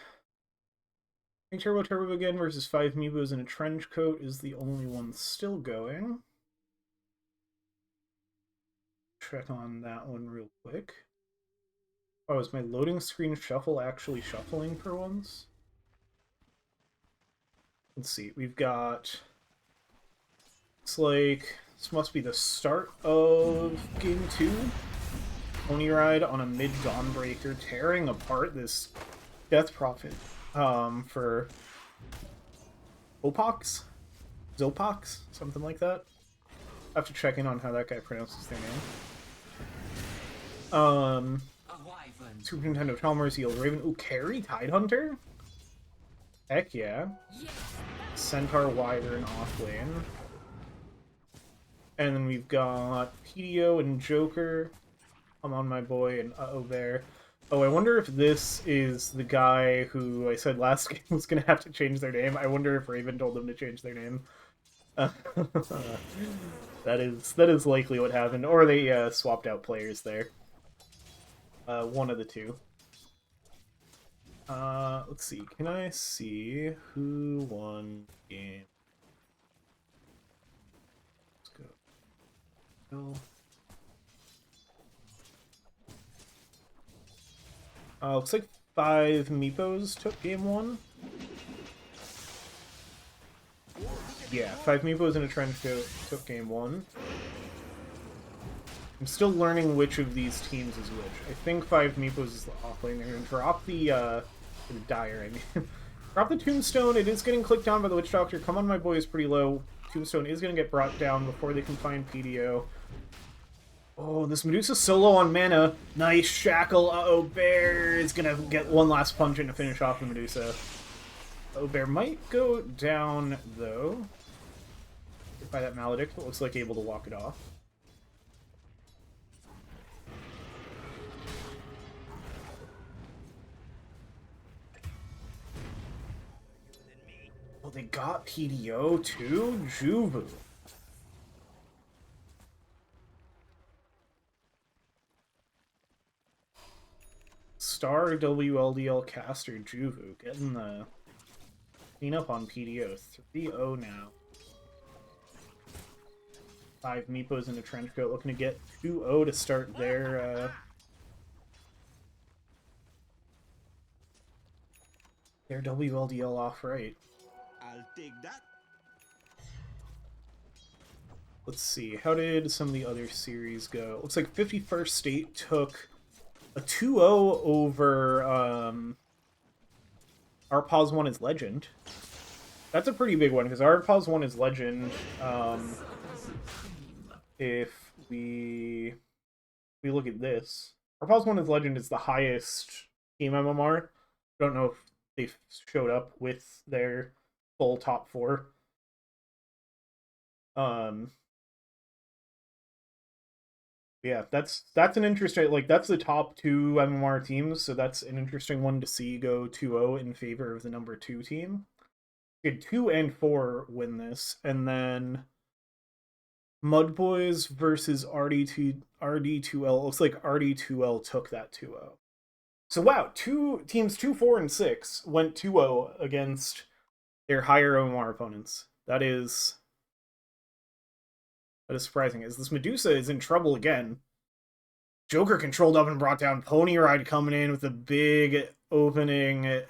Turbo again versus 5 Meepos in a trench coat is the only one still going. Check on that one real quick. Oh, is my loading screen shuffle actually shuffling for once? Let's see, we've got... Looks like this must be the start of Game 2. Pony Ride on a mid-Dawnbreaker, tearing apart this Death Prophet for Opox? Zopox? Something like that. I have to check in on how that guy pronounces their name. Super Nintendo Chalmers, Yield Raven. Ooh, Carry Tidehunter? Heck yeah. Centaur Wyvern off lane. And then we've got PDO and Joker. Come on, my boy, and uh-oh there. Oh, I wonder if this is the guy who I said last game was going to have to change their name. I wonder if Raven told them to change their name. That is likely what happened. Or they swapped out players there. One of the two. Let's see. Can I see who won the game? Let's go. Looks like 5 Meepos took game 1. Yeah, 5 Meepos in a trench coat took game 1. I'm still learning which of these teams is which. I think 5 Meepos is the off lane. They're going to drop the Dire, I mean. Drop the Tombstone. It is getting clicked down by the Witch Doctor. Come on, my boy is pretty low. Tombstone is going to get brought down before they can find PDO. Oh, this Medusa's so low on mana. Nice shackle. Uh-oh, Bear is going to get one last punch in to finish off the Medusa. Oh, Bear might go down, though. Hit by that Maledict, but looks like able to walk it off. Oh, they got PDO, too? Juvu. Star WLDL caster Juvu getting the cleanup on PDO. 3-0 now. 5 Meepos in a trench coat, looking to get 2-0 to start their WLDL off right. I'll take that. Let's see, how did some of the other series go? Looks like 51st State took a 2-0 over Arpaz 1 is Legend. That's a pretty big one, because Arpaz 1 is Legend. If we look at this, Arpaz 1 is Legend is the highest team MMR. I don't know if they've showed up with their full top 4. Yeah, that's an interesting, like, that's the top 2 MMR teams, so that's an interesting one to see go 2-0 in favor of the number 2 team. We had 2 and 4 win this, and then Mud Boys versus RD2L. Looks like RD2L took that 2-0. So wow, teams 2, 4, and 6 went 2-0 against their higher MMR opponents. That is surprising, as this Medusa is in trouble again. Joker controlled up and brought down. Pony Ride coming in with a big opening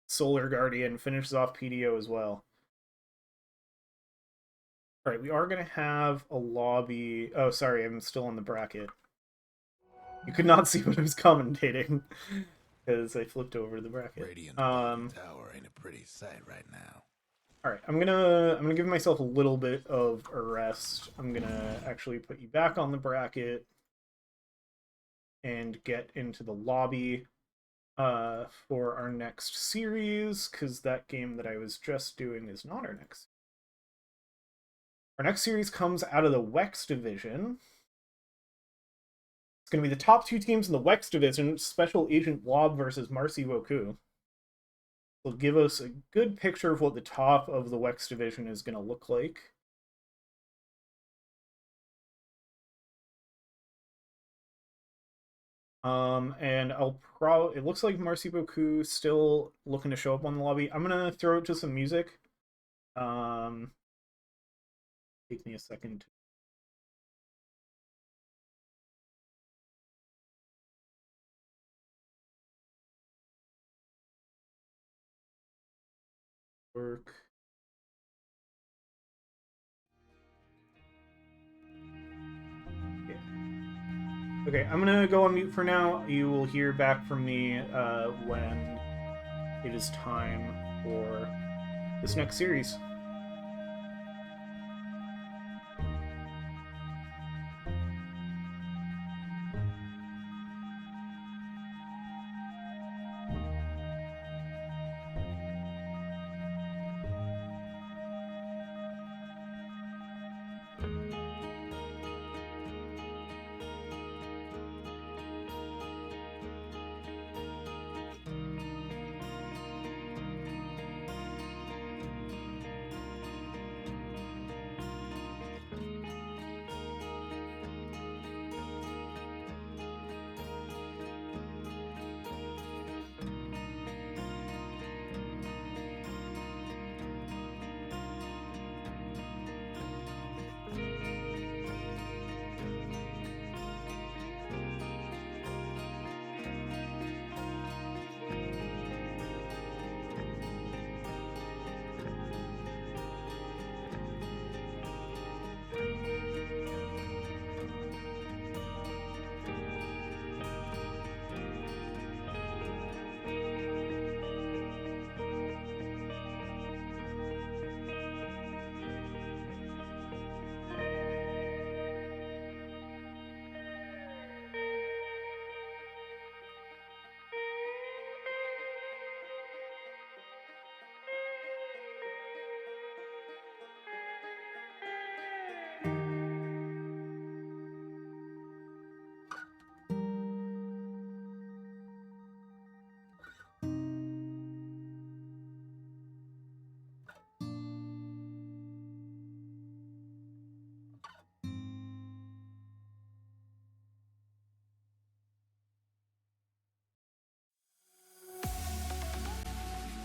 Solar Guardian. Finishes off PDO as well. Alright, we are going to have a lobby. Oh, sorry, I'm still on the bracket. You could not see what I was commentating, because I flipped over the bracket. Radiant's bottom tower ain't a pretty sight right now. Alright, I'm gonna give myself a little bit of a rest. I'm gonna actually put you back on the bracket and get into the lobby for our next series, because that game that I was just doing is not our next. Our next series comes out of the WEX division. It's going to be the top 2 teams in the WEX division, Special Agent Blob versus Marcy Boku. Will give us a good picture of what the top of the WEX division is going to look like. And it looks like Marcy Boku still looking to show up on the lobby. I'm going to throw it to some music. Take me a second. Work. Okay, I'm gonna go on mute for now. You will hear back from me when it is time for this next series.